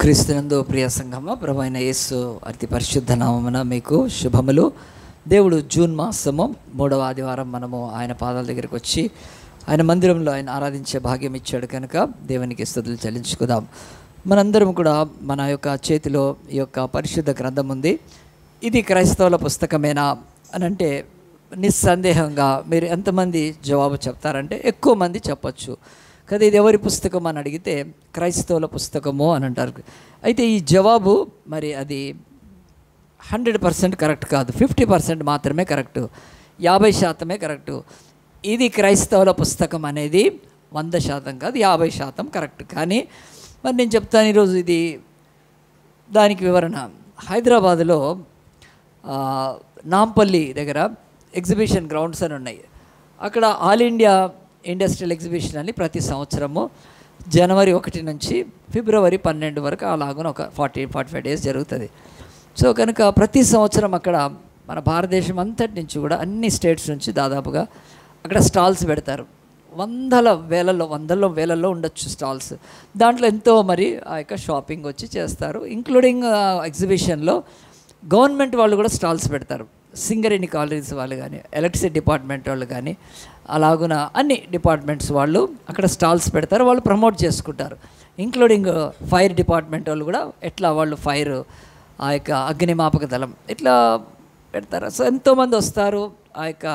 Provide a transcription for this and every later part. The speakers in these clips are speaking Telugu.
క్రీస్తునందు ప్రియ సంఘమ, ప్రభు అయిన యేసు అతి పరిశుద్ధ నామమున మీకు శుభములు. దేవుడు జూన్ మాసము 3వ ఆదివారం మనము ఆయన పాదాల దగ్గరికి వచ్చి ఆయన మందిరంలో ఆయన ఆరాధించే భాగ్యం ఇచ్చాడు కనుక దేవునికి స్తుతులు చెల్లించుకుందాం. మనందరం కూడా మన యొక్క చేతిలో ఈ యొక్క పరిశుద్ధ గ్రంథం ఉంది. ఇది క్రైస్తవుల పుస్తకమేనా అని అంటే నిస్సందేహంగా మీరు ఎంతమంది జవాబు చెప్తారంటే ఎక్కువ మంది చెప్పచ్చు కదా. ఇది ఎవరి పుస్తకం అని అడిగితే క్రైస్తవుల పుస్తకము అని అంటారు. అయితే ఈ జవాబు మరి అది 100% కరెక్ట్ కాదు, 50% మాత్రమే కరెక్టు, 50% కరెక్టు. ఇది క్రైస్తవుల పుస్తకం అనేది 100% కాదు, 50% కరెక్ట్. కానీ మరి నేను చెప్తాను ఈరోజు ఇది దానికి వివరణ. హైదరాబాదులో నాంపల్లి దగ్గర ఎగ్జిబిషన్ గ్రౌండ్స్ అని ఉన్నాయి. అక్కడ ఆల్ ఇండియా ఇండస్ట్రియల్ ఎగ్జిబిషన్ అని ప్రతి సంవత్సరము జనవరి 1 నుంచి ఫిబ్రవరి 12 వరకు అలాగున ఒక 40-45 డేస్ జరుగుతుంది. సో కనుక ప్రతి సంవత్సరం అక్కడ మన భారతదేశం అంతటి నుంచి కూడా అన్ని స్టేట్స్ నుంచి దాదాపుగా అక్కడ స్టాల్స్ పెడతారు. వందల వేలల్లో ఉండొచ్చు స్టాల్స్. దాంట్లో ఎంతో మరి ఆ యొక్క షాపింగ్ వచ్చి చేస్తారు. ఇంక్లూడింగ్ ఎగ్జిబిషన్లో గవర్నమెంట్ వాళ్ళు కూడా స్టాల్స్ పెడతారు. సింగరేణి కాలనీస్ వాళ్ళు కానీ, ఎలక్ట్రిసిటీ డిపార్ట్మెంట్ వాళ్ళు కానీ, అలాగున అన్ని డిపార్ట్మెంట్స్ వాళ్ళు అక్కడ స్టాల్స్ పెడతారు. వాళ్ళు ప్రమోట్ చేసుకుంటారు. ఇంక్లూడింగ్ ఫైర్ డిపార్ట్మెంట్ వాళ్ళు కూడా ఎట్లా వాళ్ళు ఫైర్ ఆ యొక్క అగ్నిమాపక దళం ఇట్లా పెడతారు. సో ఎంతోమంది వస్తారు. ఆ యొక్క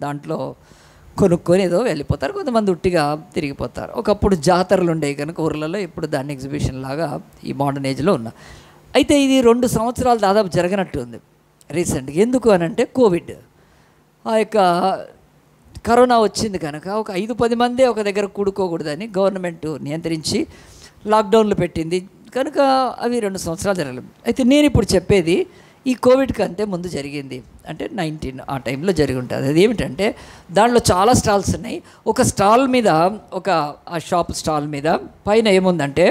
దాంట్లో కొనుక్కొని ఏదో వెళ్ళిపోతారు. కొంతమంది ఉట్టిగా తిరిగిపోతారు. ఒకప్పుడు జాతరలు ఉండేవి కనుక ఊర్లలో, ఇప్పుడు దాన్ని ఎగ్జిబిషన్ లాగా ఈ మోడర్న్ ఏజ్లో ఉన్నా. అయితే ఇది 2 సంవత్సరాలు దాదాపు జరగనట్టు ఉంది రీసెంట్గా. ఎందుకు అని అంటే కోవిడ్, ఆ యొక్క కరోనా వచ్చింది కనుక ఒక 5-10 మందే ఒక దగ్గర కూడుకోకూడదని గవర్నమెంట్ నియంత్రించి లాక్డౌన్లు పెట్టింది కనుక అవి 2 సంవత్సరాలు జరగలేదు. అయితే నేను ఇప్పుడు చెప్పేది ఈ కోవిడ్కి అంతే ముందు జరిగింది, అంటే 19 ఆ టైంలో జరిగి ఉంటుంది. అది ఏమిటంటే దాంట్లో చాలా స్టాల్స్ ఉన్నాయి. ఒక స్టాల్ మీద ఆ షాప్ స్టాల్ మీద పైన ఏముందంటే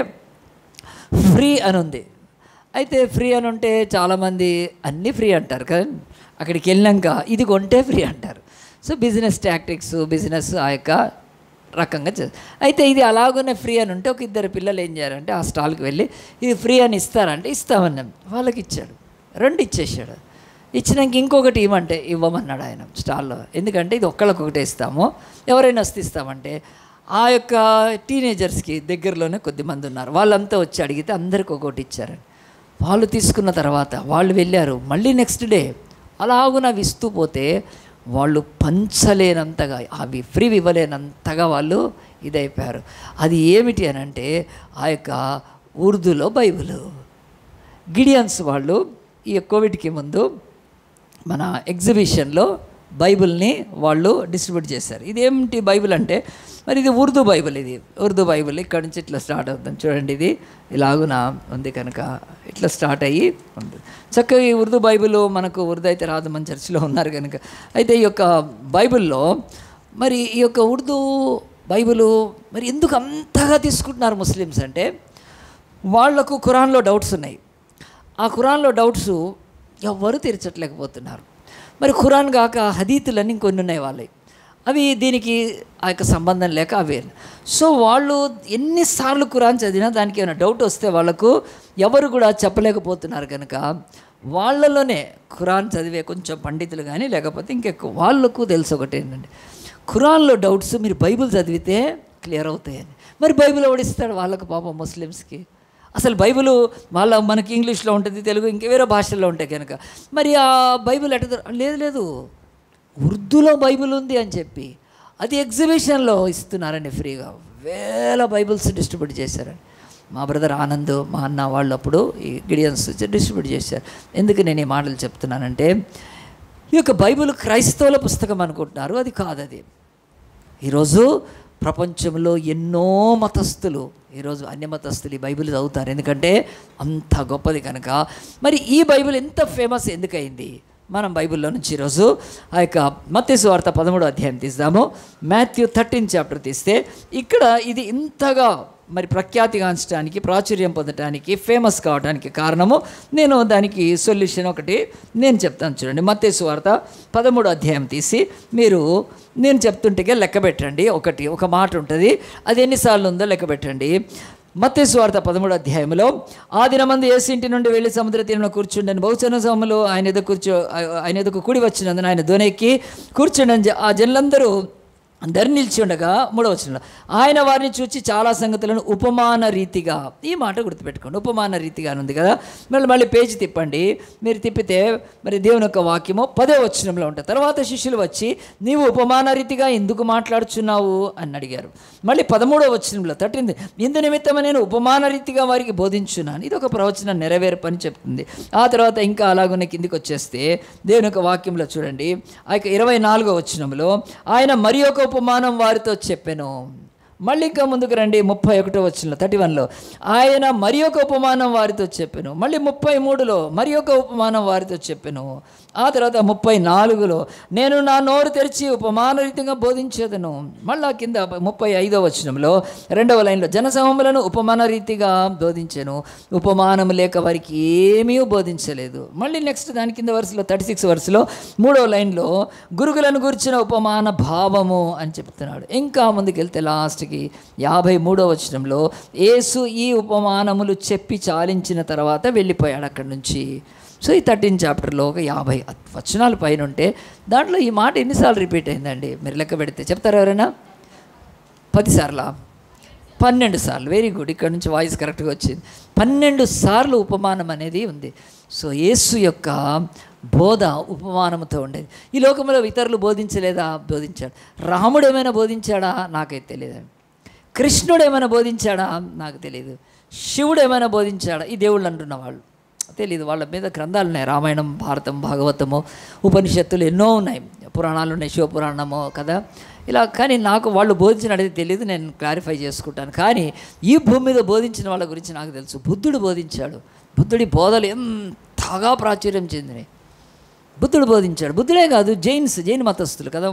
ఫ్రీ అని ఉంది. అయితే ఫ్రీ అని ఉంటే చాలామంది అన్నీ ఫ్రీ అంటారు కదా, అక్కడికి వెళ్ళాక ఇది కొంటే ఫ్రీ అంటారు. సో బిజినెస్ టాక్టిక్స్, బిజినెస్ ఆ యొక్క రకంగా అయితే ఇది అలాగనే ఫ్రీ అని ఉంటే ఒక 2 పిల్లలు ఏం చేయారంటే ఆ స్టాల్కి వెళ్ళి ఇది ఫ్రీ అని ఇస్తారంటే ఇస్తామన్నాం. వాళ్ళకి ఇచ్చాడు, 2 ఇచ్చేసాడు. ఇచ్చినాక ఇంకొకటి ఇవ్వమన్నాడు ఆయన స్టాల్లో. ఎందుకంటే ఇది ఒక్కళ్ళకొకటే ఇస్తాము, ఎవరైనా వస్తే ఇస్తామంటే ఆ యొక్క టీనేజర్స్కి దగ్గరలోనే కొద్దిమంది ఉన్నారు, వాళ్ళంతా వచ్చి అడిగితే అందరికి ఒకటి ఇచ్చారండి. వాళ్ళు తీసుకున్న తర్వాత వాళ్ళు వెళ్ళారు. మళ్ళీ నెక్స్ట్ డే అలాగున అవి ఇస్తూ పోతే వాళ్ళు పంచలేనంతగా, అవి ఫ్రీ ఇవ్వలేనంతగా వాళ్ళు ఇదైపోయారు. అది ఏమిటి అని అంటే ఆ యొక్క ఉర్దూలో బైబిలు. గిడియన్స్ వాళ్ళు ఈ కోవిడ్కి ముందు మన ఎగ్జిబిషన్లో బైబిల్ని వాళ్ళు డిస్ట్రిబ్యూట్ చేశారు. ఇదేమిటి బైబిల్ అంటే మరి ఇది ఉర్దూ బైబిల్. ఇది ఉర్దూ బైబిల్ ఇక్కడ నుంచి ఇట్లా స్టార్ట్ అవుతుంది చూడండి. ఇది ఇలాగున ఉంది కనుక ఇట్లా స్టార్ట్ అయ్యి ఉంది. చక్కగా ఈ ఉర్దూ బైబిల్, మనకు ఉర్దూ అయితే రాదు, మన చర్చిలో ఉన్నారు కనుక. అయితే ఈ యొక్క బైబిల్లో మరి ఈ యొక్క ఉర్దూ బైబిలు మరి ఎందుకు అంతగా తీసుకుంటున్నారు ముస్లిమ్స్ అంటే వాళ్లకు ఖురాన్లో డౌట్స్ ఉన్నాయి. ఆ ఖురాన్లో డౌట్స్ ఎవ్వరూ తీర్చట్లేకపోతున్నారు. మరి ఖురాన్ కాక హదీతులన్నీ ఇంకొన్ని ఉన్నాయి వాళ్ళవి, అవి దీనికి ఆ యొక్క సంబంధం లేక అవే. సో వాళ్ళు ఎన్నిసార్లు ఖురాన్ చదివినా దానికి ఏమైనా డౌట్ వస్తే వాళ్ళకు ఎవరు కూడా చెప్పలేకపోతున్నారు కనుక వాళ్ళలోనే ఖురాన్ చదివే కొంచెం పండితులు కానీ లేకపోతే ఇంకెక్కువ వాళ్ళకు తెలుసు ఒకటి ఏంటంటే ఖురాన్లో డౌట్స్ మీరు బైబిల్ చదివితే క్లియర్ అవుతాయని. మరి బైబిల్ ఓడిస్తాడు వాళ్ళకు పాపం ముస్లిమ్స్కి. అసలు బైబిల్ మనకి ఇంగ్లీష్లో ఉంటుంది, తెలుగు ఇంకా వేరే భాషల్లో ఉంటాయి కనుక మరి ఆ బైబిల్ లేదు ఉర్దూలో బైబిల్ ఉంది అని చెప్పి అది ఎగ్జిబిషన్లో ఇస్తున్నారండి ఫ్రీగా. వేల బైబిల్స్ డిస్ట్రిబ్యూట్ చేశారండి. మా బ్రదర్ ఆనంద్, మా అన్న వాళ్ళు అప్పుడు ఈ గిడియన్స్ డిస్ట్రిబ్యూట్ చేశారు. ఎందుకు నేను ఈ మాటలు చెప్తున్నానంటే ఈ యొక్క బైబిల్ క్రైస్తవుల పుస్తకం అనుకుంటున్నారు, అది కాదు. అది ఈరోజు ప్రపంచంలో ఎన్నో మతస్థులు, ఈరోజు అన్య మతస్థులు ఈ బైబిల్ చదువుతారు ఎందుకంటే అంత గొప్పది కనుక. మరి ఈ బైబిల్ ఎంత ఫేమస్ ఎందుకయింది? మనం బైబిల్లో నుంచి ఈరోజు ఆ యొక్క మత్తయి సువార్త 13వ అధ్యాయం తీద్దాము. మాథ్యూ 13 చాప్టర్ తీస్తే ఇక్కడ ఇది ఇంతగా మరి ప్రఖ్యాతిగాంచడానికి, ప్రాచుర్యం పొందడానికి, ఫేమస్ కావడానికి కారణము నేను దానికి సొల్యూషన్ ఒకటి నేను చెప్తాను చూడండి. మత్తయి సువార్త 13వ అధ్యాయం తీసి మీరు నేను చెప్తుంటే లెక్క పెట్టండి. ఒక మాట ఉంటుంది, అది ఎన్నిసార్లు ఉందో లెక్క పెట్టండి. మత్తయి సువార్త 13వ అధ్యాయంలో ఆ దినమందు యేసు ఇంటి నుండి వెళ్ళి సముద్ర తీరంలో కూర్చుండని బహుజన సమూహంలో ఆయన ఎదుకు కూడి వచ్చినందున ఆయన దోనెక్కి కూర్చుండని ఆ జనులందరూ అందరు నిలిచి ఉండగా 3వ వచనంలో ఆయన వారిని చూచి చాలా సంగతులను ఉపమాన రీతిగా, ఈ మాట గుర్తుపెట్టుకోండి, ఉపమాన రీతిగా అని ఉంది కదా. మళ్ళీ పేజీ తిప్పండి. మీరు తిప్పితే మరి దేవుని యొక్క వాక్యము 10వ వచనంలో ఉంటుంది. తర్వాత శిష్యులు వచ్చి నీవు ఉపమాన రీతిగా ఎందుకు మాట్లాడుచున్నావు అని అడిగారు. మళ్ళీ 13వ వచనంలో 13 ఇందు నిమిత్తమే నేను ఉపమాన రీతిగా వారికి బోధించున్నాను. ఇది ఒక ప్రవచనం నెరవేరు పని చెప్తుంది. ఆ తర్వాత ఇంకా అలాగున్న కిందికి వచ్చేస్తే దేవుని యొక్క వాక్యంలో చూడండి, ఆ యొక్క 24వ వచనంలో ఆయన మరి ఒక ఉపమానం వారితో చెప్పెను. మళ్ళీ ఇంకా ముందుకు రండి, 31వ వచనంలో 31లో ఆయన మరి ఒక ఉపమానం వారితో చెప్పెను. మళ్ళీ 33లో మరి ఒక ఉపమానం వారితో చెప్పెను. ఆ తర్వాత 34లో నేను నా నోరు తెరిచి ఉపమాన రీతిగా బోధించేదను. మళ్ళా కింద 35వ వచనంలో 2వ లైన్లో జనసమూహములను ఉపమాన రీతిగా బోధించాను, ఉపమానం లేక వారికి ఏమీ బోధించలేదు. మళ్ళీ నెక్స్ట్ దాని కింద వరుసలో 36 వరుసలో 3వ లైన్లో గురుగులను గురించిన ఉపమాన భావము అని చెప్తున్నాడు. ఇంకా ముందుకెళ్తే లాస్ట్కి 53వ వచనంలో యేసు ఈ ఉపమానములు చెప్పి చాలించిన తర్వాత వెళ్ళిపోయాడు అక్కడి నుంచి. సో ఈ 13 చాప్టర్లో ఒక 50 వచనాలు పైన ఉంటే దాంట్లో ఈ మాట ఎన్నిసార్లు రిపీట్ అయిందండి మీరు లెక్క పెడితే చెప్తారు ఎవరైనా? 10 సార్లా? 12 సార్లు. వెరీ గుడ్, ఇక్కడ నుంచి వాయిస్ కరెక్ట్గా వచ్చింది. 12 సార్లు ఉపమానం అనేది ఉంది. సో యేసు యొక్క బోధ ఉపమానంతో ఉండేది. ఈ లోకంలో ఇతరులు బోధించలేదా? బోధించాడు. రాముడు ఏమైనా బోధించాడా? నాకైతే తెలియదండి. కృష్ణుడు ఏమైనా బోధించాడా? నాకు తెలియదు. శివుడు ఏమైనా బోధించాడా? ఈ దేవుళ్ళు అంటున్న వాళ్ళు తెలియదు. వాళ్ళ మీద గ్రంథాలు ఉన్నాయి, రామాయణం, భారతం, భాగవతము, ఉపనిషత్తులు ఎన్నో ఉన్నాయి, పురాణాలు ఉన్నాయి, శివపురాణము కదా ఇలా. కానీ నాకు వాళ్ళు బోధించినది తెలియదు, నేను క్లారిఫై చేసుకుంటాను. కానీ ఈ భూమి మీద బోధించిన వాళ్ళ గురించి నాకు తెలుసు. బుద్ధుడు బోధించాడు. బుద్ధుడి బోధలు ఎంతగా ప్రాచుర్యం చెందినాయి. బుద్ధుడు బోధించాడు. బుద్ధుడే కాదు, జైన్ మతస్థులు కదా,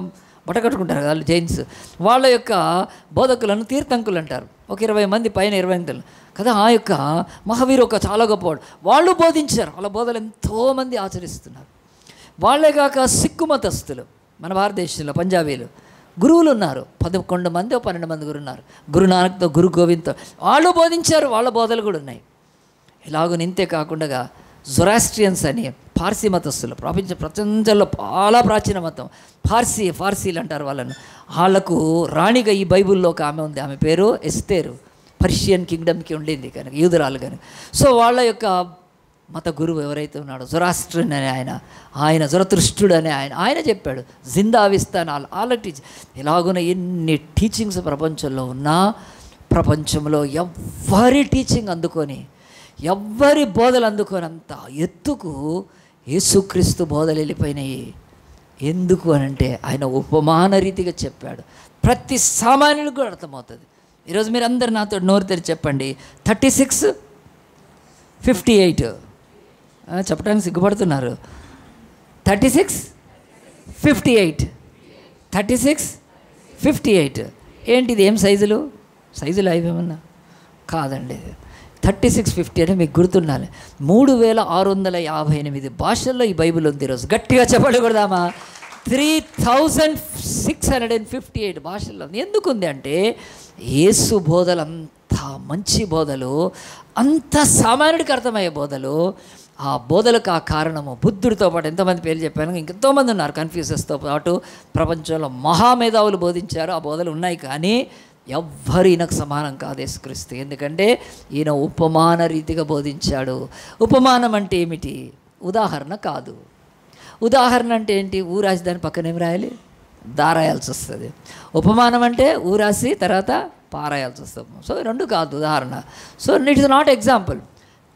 బట్టకట్టుకుంటారు కదా జైన్స్, వాళ్ళ యొక్క బోధకులను తీర్థంకులు అంటారు. ఒక 20 మంది పైన 20 మంది కదా. ఆ యొక్క మహావీరు ఒక చాలా గొప్పవాడు, వాళ్ళు బోధించారు. వాళ్ళ బోధలు ఎంతోమంది ఆచరిస్తున్నారు. వాళ్ళే కాక సిక్కు మతస్థులు మన భారతదేశంలో పంజాబీలు గురువులు ఉన్నారు. 11 మంది 12 మంది గురువు ఉన్నారు. గురునానక్తో, గురు గోవింద్తో వాళ్ళు బోధించారు. వాళ్ళ బోధలు కూడా ఉన్నాయి. ఇలాగ ఇంతే కాకుండా జొరాస్ట్రియన్స్ అని పార్సీ మతస్థులు, ప్రపంచంలో చాలా ప్రాచీన మతం, ఫార్సీలు అంటారు వాళ్ళను. వాళ్ళకు రాణిగా ఈ బైబిల్లో ఒక ఆమె ఉంది, ఆమె పేరు ఎస్తేరు. పర్షియన్ కింగ్డమ్కి ఉండింది కనుక, యూదురాలు కనుక. సో వాళ్ళ యొక్క మత గురువు ఎవరైతే ఉన్నాడో జొరాస్ట్రియన్ అనే ఆయన జరతుష్టుడు అనే ఆయన చెప్పాడు జిందావిస్తానాలు ఆల్ టీచ్. ఇలాగున్న ఎన్ని టీచింగ్స్ ప్రపంచంలో ఉన్నా, ప్రపంచంలో ఎవ్వరి టీచింగ్ అందుకొని, ఎవ్వరి బోధలు అందుకోనంత ఎత్తుకు యేసుక్రీస్తు బోధలు వెళ్ళిపోయినాయి. ఎందుకు అనంటే ఆయన ఉపమాన రీతిగా చెప్పాడు. ప్రతి సామాన్యుడికి కూడా అర్థమవుతుంది. ఈరోజు మీరు అందరు నాతో నోరు తెరిచి చెప్పండి, 36, 58 చెప్పడానికి సిగ్గుపడుతున్నారు. 36, 58 36, 58 ఏంటిది? ఏం సైజులు అవేమన్నా కాదండి. 36, 50 అంటే మీకు గుర్తుండాలి. 3658 భాషల్లో ఈ బైబిల్ ఉంది. ఈరోజు గట్టిగా చెప్పకూడదామా? 3658 భాషల్లో ఉంది. ఎందుకు ఉంది అంటే యేసు బోధలు అంత మంచి బోధలు, అంత సామాన్యుడికి అర్థమయ్యే బోధలు. ఆ బోధలకు ఆ కారణము బుద్ధుడితో పాటు ఎంతోమంది పేర్లు చెప్పాను, ఇంకెంతోమంది ఉన్నారు. కన్ఫ్యూషన్స్తో పాటు ప్రపంచంలో మహామేధావులు బోధించారు. ఆ బోధలు ఉన్నాయి. కానీ ఎవ్వరు ఈయనకు సమానం కాదు యేసుక్రీస్తు. ఎందుకంటే ఈయన ఉపమాన రీతిగా బోధించాడు. ఉపమానం అంటే ఏమిటి? ఉదాహరణ కాదు. ఉదాహరణ అంటే ఏంటి? ఊరాసి దాని పక్కన ఏం రాయాలి? దారాయాల్సి వస్తుంది. ఉపమానం అంటే ఊరాసి తర్వాత పారాయాల్సి వస్తుంది. సో రెండు కాదు ఉదాహరణ. So it is not example.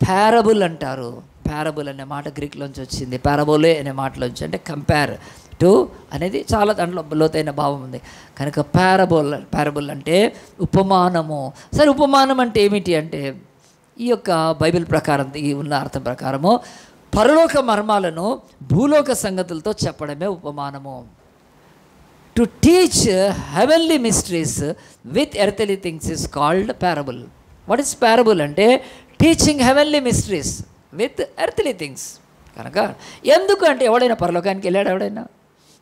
Parable అంటారు. ప్యారబుల్ అనే మాట గ్రీక్లోంచి వచ్చింది. ప్యారబోలే అనే మాటలోంచి, అంటే కంపేర్ టు అనేది చాలా దాంట్లో లోతైన భావం ఉంది కనుక ప్యారబుల్ అంటే ఉపమానము. సరే, ఉపమానం అంటే ఏమిటి అంటే ఈ యొక్క బైబిల్ ప్రకారం, ఈ ఉన్న అర్థం ప్రకారము పరలోక మర్మాలను భూలోక సంగతులతో చెప్పడమే ఉపమానము. To teach heavenly mysteries with earthly things is called parable. What is parable అంటే teaching heavenly mysteries with earthly things. కనుక ఎందుకు అంటే ఎవడైనా పరలోకానికి వెళ్ళాడు? ఎవడైనా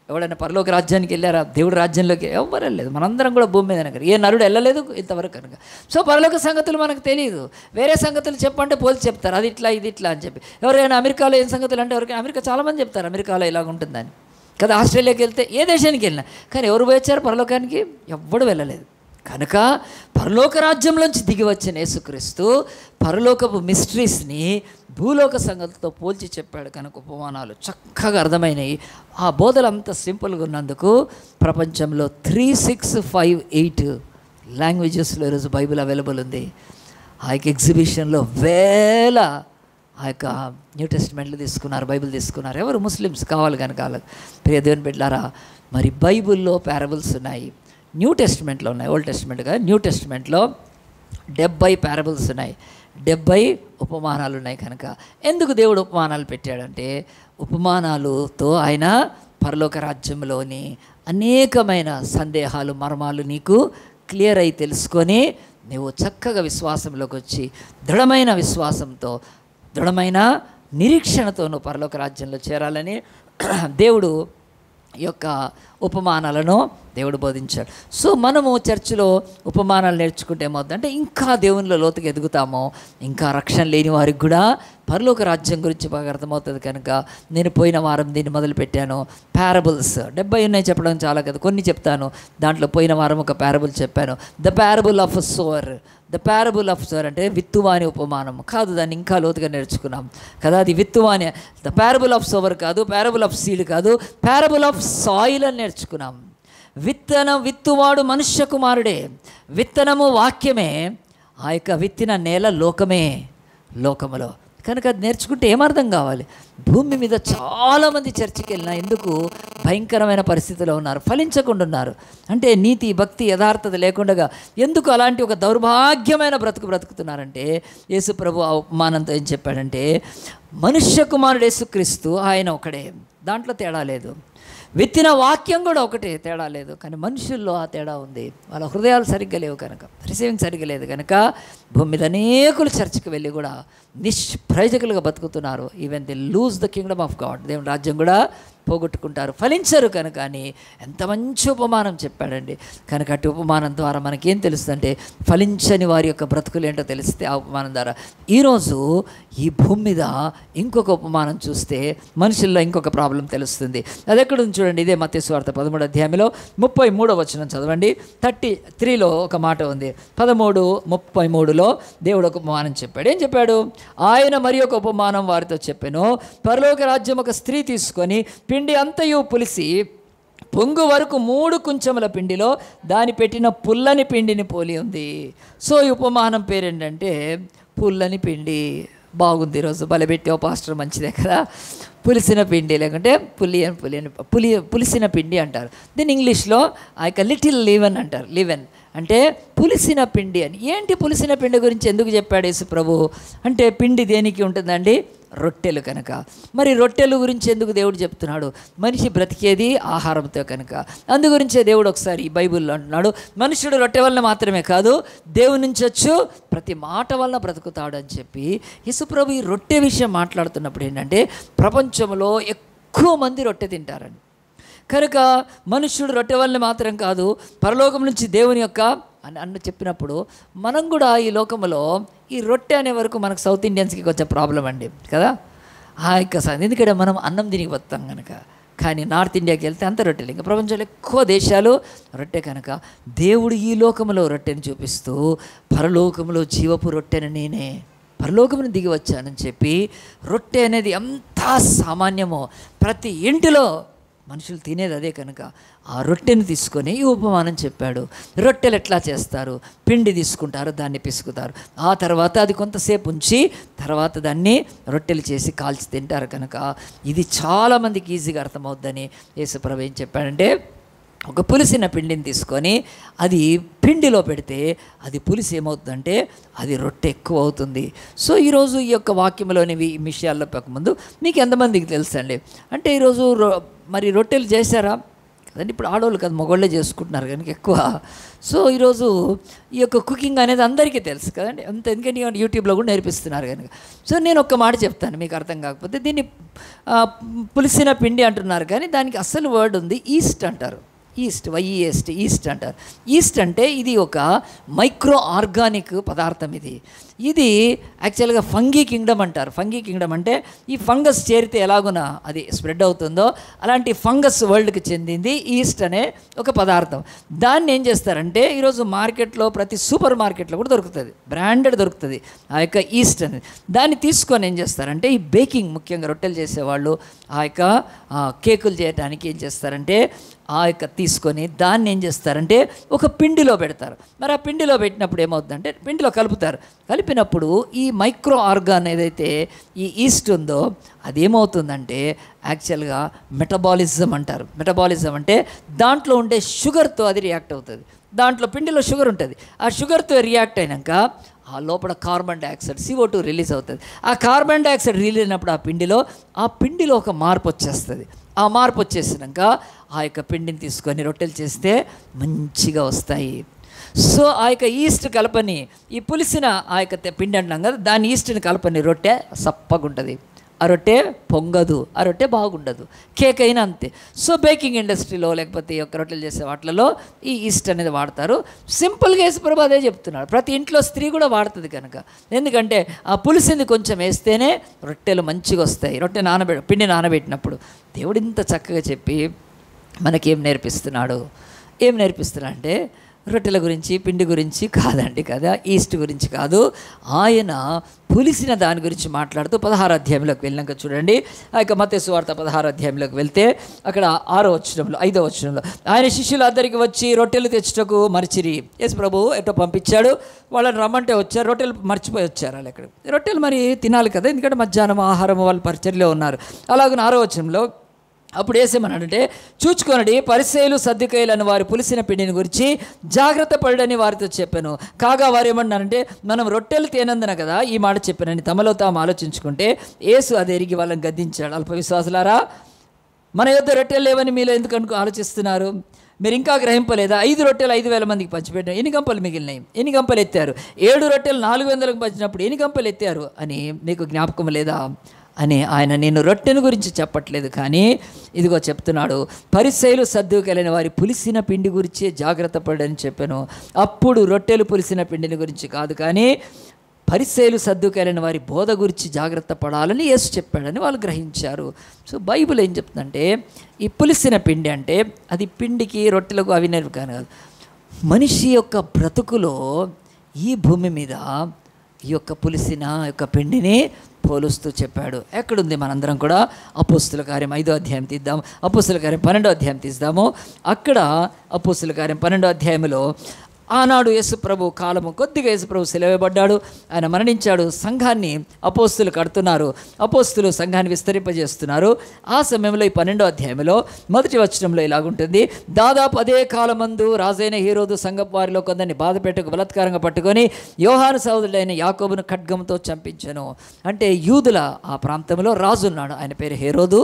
ఎవడైనా పరలోక రాజ్యానికి వెళ్ళారా? దేవుడి రాజ్యంలోకి ఎవరు వెళ్ళలేదు. మనందరం కూడా భూమి మీద కనుక ఏ నరుడు వెళ్ళలేదు ఇంతవరకు కనుక. సో పరలోక సంగతులు మనకు తెలియదు. వేరే సంగతులు చెప్పంటే పోల్చి చెప్తారు, అది ఇట్లా ఇది ఇట్లా అని చెప్పి. ఎవరైనా అమెరికాలో ఏం సంగతులు అంటే ఎవరికి అమెరికా చాలామంది చెప్తారు అమెరికాలో ఇలాగ ఉంటుందని కదా. ఆస్ట్రేలియాకి వెళ్తే ఏ దేశానికి వెళ్ళినా కానీ ఎవరు వచ్చారు పరలోకానికి? ఎవ్వడు వెళ్ళలేదు. కనుక పరలోక రాజ్యంలోంచి దిగి వచ్చిన యేసుక్రీస్తు పరలోకపు మిస్టరీస్ని భూలోక సంగతులతో పోల్చి చెప్పాడు కనుక ఉపమానాలు చక్కగా అర్థమైనవి. ఆ బోధలు అంత సింపుల్గా ఉన్నందుకు ప్రపంచంలో 3658 లాంగ్వేజెస్లో ఈరోజు బైబిల్ అవైలబుల్ ఉంది. ఆ యొక్క ఎగ్జిబిషన్లో వేల ఆ యొక్క న్యూ టెస్ట్మెంట్లు తీసుకున్నారు, బైబిల్ తీసుకున్నారు. ఎవరు? ముస్లిమ్స్ కావాలి కనుక వాళ్ళకి. ప్రియ దేవుని బిడ్డలారా, మరి బైబిల్లో పారబుల్స్ ఉన్నాయి, న్యూ టెస్ట్మెంట్లో ఉన్నాయి. ఓల్డ్ టెస్ట్మెంట్ కాదు, న్యూ టెస్ట్మెంట్లో 70 పారబుల్స్ ఉన్నాయి, 70 ఉపమానాలు ఉన్నాయి. కనుక ఎందుకు దేవుడు ఉపమానాలు పెట్టాడంటే ఉపమానాలతో ఆయన పరలోక రాజ్యంలోని అనేకమైన సందేహాలు మర్మాలు నీకు క్లియర్ అయి తెలుసుకొని నువ్వు చక్కగా విశ్వాసంలోకి వచ్చి దృఢమైన విశ్వాసంతో దృఢమైన నిరీక్షణతో నువ్వు పరలోక రాజ్యంలో చేరాలని దేవుడు ఈ యొక్క ఉపమానాలను దేవుడు బోధించాడు. సో మనము చర్చిలో ఉపమానాలు నేర్చుకుంటే ఏమవుతుందంటే ఇంకా దేవునిలో లోతుగా ఎదుగుతాము. ఇంకా రక్షణ లేని వారికి కూడా పరలోక రాజ్యం గురించి బాగా అర్థమవుతుంది. కనుక నేను పోయిన వారం దీన్ని మొదలుపెట్టాను. పారబుల్స్ 70 ఉన్నాయి, చెప్పడం చాలా కదా, కొన్ని చెప్తాను. దాంట్లో పోయిన వారం ఒక పారబుల్ చెప్పాను, the parable of sour. The parable of sour అంటే విత్తువాని ఉపమానం కాదు, దాన్ని ఇంకా లోతుగా నేర్చుకున్నాం కదా. అది విత్తువాని, ద పారబుల్ ఆఫ్ సోవర్ కాదు, పారబుల్ ఆఫ్ సీడ్ కాదు, పారబుల్ ఆఫ్ సాయిల్ అని నేర్చుకున్నాం. విత్తువాడు మనుష్య కుమారుడే, విత్తనము వాక్యమే, ఆ యొక్క విత్తిన నేల లోకమే, లోకములో. కనుక అది నేర్చుకుంటే ఏమర్థం కావాలి? భూమి మీద చాలామంది చర్చికి వెళ్ళినా ఎందుకు భయంకరమైన పరిస్థితిలో ఉన్నారు, ఫలించకుండా ఉన్నారు అంటే నీతి భక్తి యథార్థత లేకుండా ఎందుకు అలాంటి ఒక దౌర్భాగ్యమైన బ్రతుకుతున్నారంటే యేసు ప్రభు ఆ ఉపమానంతో ఏం చెప్పాడంటే మనుష్య కుమారుడు యేసుక్రీస్తు ఆయన ఒకడే, దాంట్లో తేడా లేదు. విత్తిన వాక్యం కూడా ఒకటే, తేడా లేదు. కానీ మనుషుల్లో ఆ తేడా ఉంది. వాళ్ళ హృదయాలు సరిగ్గా లేవు కనుక, రిసీవింగ్ సరిగ్గా లేదు కనుక భూమి మీద అనేకులు చర్చికి వెళ్ళి కూడా నిష్ప్రయోజకులుగా బతుకుతున్నారు. Even they lose the Kingdom of God, దేవుని రాజ్యం కూడా పోగొట్టుకుంటారు, ఫలించరు కనుక అని ఎంత మంచి ఉపమానం చెప్పాడండి. కనుక అటు ఉపమానం ద్వారా మనకేం తెలుస్తుందంటే ఫలించని వారి యొక్క బ్రతుకులు ఏంటో తెలిస్తే ఆ ఉపమానం ద్వారా ఈరోజు ఈ భూమి మీద ఇంకొక ఉపమానం చూస్తే మనుషుల్లో ఇంకొక ప్రాబ్లం తెలుస్తుంది. అది ఎక్కడ ఉంది చూడండి, ఇదే మత్తయి సువార్త 13వ అధ్యాయంలో 33వ వచనం చదవండి. 33లో ఒక మాట ఉంది, 13:33లో దేవుడు ఒక ఉపమానం చెప్పాడు. ఏం చెప్పాడు? ఆయన మరి ఒక ఉపమానం వారితో చెప్పాను, పరలోక రాజ్యం ఒక స్త్రీ తీసుకొని పిండి అంతయు పులిసి పొంగు వరకు 3 కుంచెముల పిండిలో దాని పెట్టిన పుల్లని పిండిని పోలి ఉంది. సో ఈ ఉపమానం పేరేంటంటే పుల్లని పిండి. బాగుంది, ఈరోజు బలబెట్టి ఓ పాస్టర్ మంచిదే కదా. పులిసిన పిండి లేకుంటే పులిసిన పిండి అంటారు. దీని ఇంగ్లీష్లో ఆ యొక్క లిటిల్ లీవెన్ అంటారు. లీవెన్ అంటే పులిసిన పిండి అని. ఏంటి పులిసిన పిండి గురించి ఎందుకు చెప్పాడు యేసు ప్రభు అంటే పిండి దేనికి ఉంటుందండి? రొట్టెలు కనుక. మరి రొట్టెలు గురించి ఎందుకు దేవుడు చెప్తున్నాడు? మనిషి బ్రతికేది ఆహారంతో కనుక. అందు గురించే దేవుడు ఒకసారి ఈ బైబిల్లో అంటున్నాడు, మనుషుడు రొట్టె వలన మాత్రమే కాదు దేవుని నుంచి వచ్చు ప్రతి మాట వలన బ్రతుకుతాడు అని చెప్పి యేసుప్రభు ఈ రొట్టె విషయం మాట్లాడుతున్నప్పుడు ఏంటంటే ప్రపంచంలో ఎక్కువ మంది రొట్టె తింటారండి. కనుక మనుష్యుడు రొట్టె వలన మాత్రం కాదు పరలోకం నుంచి దేవుని యొక్క అని చెప్పినప్పుడు మనం కూడా ఈ లోకంలో ఈ రొట్టె అనే వరకు మనకు సౌత్ ఇండియన్స్కి కొంచెం ప్రాబ్లం అండి కదా. ఆ యొక్క ఎందుకంటే మనం అన్నం తిని బతాం కనుక. కానీ నార్త్ ఇండియాకి వెళ్తే అంత రొట్టెలు. ఇంకా ప్రపంచంలో ఎక్కువ దేశాలు రొట్టె కనుక దేవుడు ఈ లోకంలో రొట్టెని చూపిస్తూ పరలోకంలో జీవపు రొట్టెని నేనే పరలోకమును దిగి వచ్చానని చెప్పి రొట్టె అనేది ఎంత సామాన్యమో ప్రతి ఇంటిలో మనుషులు తినేది అదే కనుక ఆ రొట్టెని తీసుకొని ఈ ఉపమానం చెప్పాడు. రొట్టెలు ఎట్లా చేస్తారు? పిండి తీసుకుంటారు, దాన్ని పిసుకుతారు, ఆ తర్వాత అది కొంతసేపు ఉంచి తర్వాత దాన్ని రొట్టెలు చేసి కాల్చి తింటారు. కనుక ఇది చాలామందికి ఈజీగా అర్థమవుద్దని యేసుప్రభు ఏం చెప్పాడంటే ఒక పులిసిన పిండిని తీసుకొని అది పిండిలో పెడితే అది పులిసి ఏమవుతుందంటే అది రొట్టె ఎక్కువ అవుతుంది. సో ఈరోజు ఈ యొక్క వాక్యంలోని విషయాల్లో ముందు మీకు ఎంతమందికి తెలుసండి అంటే ఈరోజు మరి రొట్టెలు చేశారా? కదండి. ఇప్పుడు ఆడవాళ్ళు కాదు, మగవాళ్ళే చేసుకుంటున్నారు కనుక ఎక్కువ. సో ఈరోజు ఈ యొక్క కుకింగ్ అనేది అందరికీ తెలుసు కదండి, అంత ఎందుకంటే యూట్యూబ్లో కూడా నేర్పిస్తున్నారు కనుక. సో నేను ఒక్క మాట చెప్తాను, మీకు అర్థం కాకపోతే. దీన్ని పులిసిన పిండి అంటున్నారు, కానీ దానికి అసలు వర్డ్ ఉంది, ఈస్ట్ అంటారు. ఈస్ట్, వైఈఎస్ట్, ఈస్ట్ అంటారు. ఈస్ట్ అంటే ఇది ఒక మైక్రో ఆర్గానిక్ పదార్థం. ఇది యాక్చువల్గా ఫంగీ కింగ్డమ్ అంటారు. ఫంగీ కింగ్డమ్ అంటే ఈ ఫంగస్ చేరితే ఎలాగున అది స్ప్రెడ్ అవుతుందో అలాంటి ఫంగస్ వరల్డ్కి చెందింది ఈస్ట్ అనే ఒక పదార్థం. దాన్ని ఏం చేస్తారంటే ఈరోజు మార్కెట్లో, ప్రతి సూపర్ మార్కెట్లో కూడా దొరుకుతుంది, బ్రాండెడ్ దొరుకుతుంది ఆ యొక్క ఈస్ట్ అనేది. దాన్ని తీసుకొని ఏం చేస్తారంటే ఈ బేకింగ్, ముఖ్యంగా రొట్టెలు చేసేవాళ్ళు ఆ యొక్క కేకులు చేయడానికి ఏం చేస్తారంటే ఆ యొక్క తీసుకొని దాన్ని ఏం చేస్తారంటే ఒక పిండిలో పెడతారు. మరి ఆ పిండిలో పెట్టినప్పుడు ఏమవుతుందంటే పిండిలో కలుపుతారు. కలిపినప్పుడు ఈ మైక్రో ఆర్గాన్ ఏదైతే ఈ ఈస్ట్ ఉందో అదేమవుతుందంటే యాక్చువల్గా మెటబాలిజం అంటారు. మెటబాలిజం అంటే దాంట్లో ఉండే షుగర్తో అది రియాక్ట్ అవుతుంది. దాంట్లో పిండిలో షుగర్ ఉంటుంది, ఆ షుగర్తో రియాక్ట్ అయినాక ఆ లోపల కార్బన్ డైఆక్సైడ్ CO2 రిలీజ్ అవుతుంది. ఆ కార్బన్ డైఆక్సైడ్ రిలీజ్ అయినప్పుడు ఆ పిండిలో ఒక మార్పు వచ్చేస్తుంది. ఆ మార్పు వచ్చేసినాక ఆ యొక్క పిండిని తీసుకొని రొట్టెలు చేస్తే మంచిగా వస్తాయి. సో ఆ యొక్క ఈస్ట్ కలపని, ఈ పులిసిన ఆ యొక్క పిండి అంటున్నాం కదా, దాని ఈస్ట్ని కలపని రొట్టె సప్పగా ఉంటుంది, ఆ రొట్టె పొంగదు, ఆ రొట్టె బాగుండదు. కేక్ అయినా అంతే. సో బేకింగ్ ఇండస్ట్రీలో లేకపోతే ఈ యొక్క రొట్టెలు చేసే వాటిలలో ఈ ఈస్ట్ అనేది వాడతారు. సింపుల్గా యేసుప్రభు అదే చెప్తున్నాడు, ప్రతి ఇంట్లో స్త్రీ కూడా వాడుతుంది కనుక. ఎందుకంటే ఆ పులిసింది కొంచెం వేస్తేనే రొట్టెలు మంచిగా వస్తాయి. పిండి నానబెట్టినప్పుడు దేవుడు ఇంత చక్కగా చెప్పి మనకేం నేర్పిస్తున్నాడు అంటే రొట్టెల గురించి, పిండి గురించి కాదండి కదా, ఈస్ట్ గురించి కాదు. ఆయన పులిసిన దాని గురించి మాట్లాడుతూ 16వ అధ్యాయంలోకి వెళ్ళినాక చూడండి, ఆ యొక్క మత్తయి సువార్త 16వ అధ్యాయంలోకి వెళ్తే అక్కడ 5వ వచనంలో ఆయన శిష్యులు అందరికి వచ్చి రొట్టెలు తెచ్చుటకు మరిచిరి. యేసు ప్రభు ఎటో పంపించాడు, వాళ్ళని రమ్మంటే వచ్చారు, రొట్టెలు మర్చిపోయి వచ్చారు. వాళ్ళు ఎక్కడ రొట్టెలు మరి తినాలి కదా, ఎందుకంటే మధ్యాహ్నం ఆహారం వాళ్ళు పరిచర్యలో ఉన్నారు. అలాగే 6వ వచనంలో అప్పుడు ఏసేమన్నాడంటే, చూచుకొనడి, పరిసయ్యులు సద్దుకయ్యులను వారి పులిసిన పిండిని గురించి జాగ్రత్త పడని వారితో చెప్పాను. కాగా వారు ఏమన్నారంటే, మనం రొట్టెలు తినందున కదా ఈ మాట చెప్పానని తమలో తాము ఆలోచించుకుంటే యేసు అది ఎరిగి వాళ్ళని గద్దించాడు. అల్ప విశ్వాసులారా, మన యొద్ద రొట్టెలు లేవని మీలో ఎందుకు ఆలోచిస్తున్నారు? మీరు ఇంకా గ్రహింపలేదా? 5 రొట్టెలు 5,000 మందికి పంచిపెట్టారు, ఎన్ని గంపలు మిగిలినాయి? ఎన్ని గంపలు ఎత్తారు? 7 రొట్టెలు 400కు పంచినప్పుడు ఎన్ని గంపలు ఎత్తారు అని మీకు జ్ఞాపకం లేదా అని ఆయన నేను రొట్టెను గురించి చెప్పట్లేదు, కానీ ఇదిగో చెప్తున్నాడు, పరిసయ్యులు సద్దుకయ్యులైన వారి పులిసిన పిండి గురించి జాగ్రత్త పడని చెప్పాను. అప్పుడు రొట్టెలు పులిసిన పిండిని గురించి కాదు, కానీ పరిసయ్యులు సద్దుకయ్యులైన వారి బోధ గురించి జాగ్రత్త పడాలని యేసు చెప్పాడని వాళ్ళు గ్రహించారు. సో బైబిల్ ఏం చెప్తుందంటే, ఈ పులిసిన పిండి అంటే అది పిండికి రొట్టెలకు అవి కాదు, మనిషి యొక్క బ్రతుకులో ఈ భూమి మీద ఈ యొక్క పులిసిన యొక్క పిండిని పోలుస్తూ చెప్పాడు. ఎక్కడుంది? మనందరం కూడా అపోస్తుల కార్యం 5వ అధ్యాయం తీద్దాం, అపోస్తుల కార్యం 12వ అధ్యాయం తీద్దాము. అక్కడ అపోస్తుల కార్యం 12వ అధ్యాయంలో ఆనాడు యేసుప్రభు కాలము కొద్దిగా యేసుప్రభు సెలవేయబడ్డాడు, ఆయన మరణించాడు. సంఘాన్ని అపోస్తులు కడుతున్నారు, అపోస్తులు సంఘాన్ని విస్తరింపజేస్తున్నారు. ఆ సమయంలో ఈ 12వ అధ్యాయంలో 1వ వచనంలో ఇలాగుంటుంది, దాదాపు అదే కాలమందు రాజైన హేరోదు సంఘపు వారిలో కొందరిని బాధపెట్టకు బలాత్కారంగా పట్టుకొని యోహాను సహోదరుడైన యాకోబును ఖడ్గంతో చంపించెను. అంటే యూదుల ఆ ప్రాంతంలో రాజు ఉన్నాడు, ఆయన పేరు హేరోదు.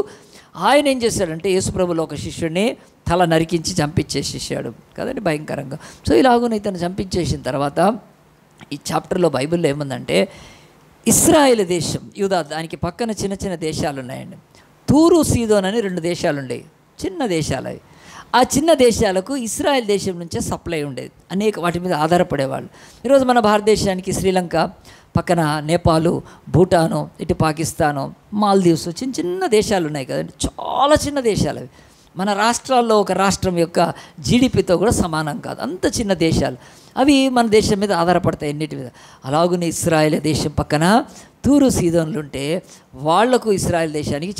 ఆయన ఏం చేశాడంటే యేసుప్రభులో ఒక శిష్యుడిని తల నరికించి చంపించేసేసాడు కదండి, భయంకరంగా. సో ఇలాగున ఇతను చంపించేసిన తర్వాత ఈ చాప్టర్లో బైబిల్లో ఏముందంటే, ఇశ్రాయేల్ దేశం, యూదా, దానికి పక్కన చిన్న చిన్న దేశాలు ఉన్నాయండి. తూరు సీదోన్ అని 2 దేశాలు ఉండేవి, చిన్న దేశాలు అవి. ఆ చిన్న దేశాలకు ఇశ్రాయేల్ దేశం నుంచే సప్లై ఉండేది, అనేక వాటి మీద ఆధారపడేవాళ్ళు. ఈరోజు మన భారతదేశానికి శ్రీలంక పక్కన నేపాలు, భూటాను, ఇటు పాకిస్తాను, మాల్దీవ్స్, చిన్న చిన్న దేశాలు ఉన్నాయి కదండి, చాలా చిన్న దేశాలు అవి. మన రాష్ట్రాల్లో ఒక రాష్ట్రం యొక్క జీడిపితో కూడా సమానం కాదు, అంత చిన్న దేశాలు అవి. మన దేశం మీద ఆధారపడతాయి, ఎన్నిటి మీద. అలాగునే ఇశ్రాయేల్ దేశం పక్కన తూరు సీదోన్లు ఉంటే వాళ్లకు ఇశ్రాయేల్ దేశానికి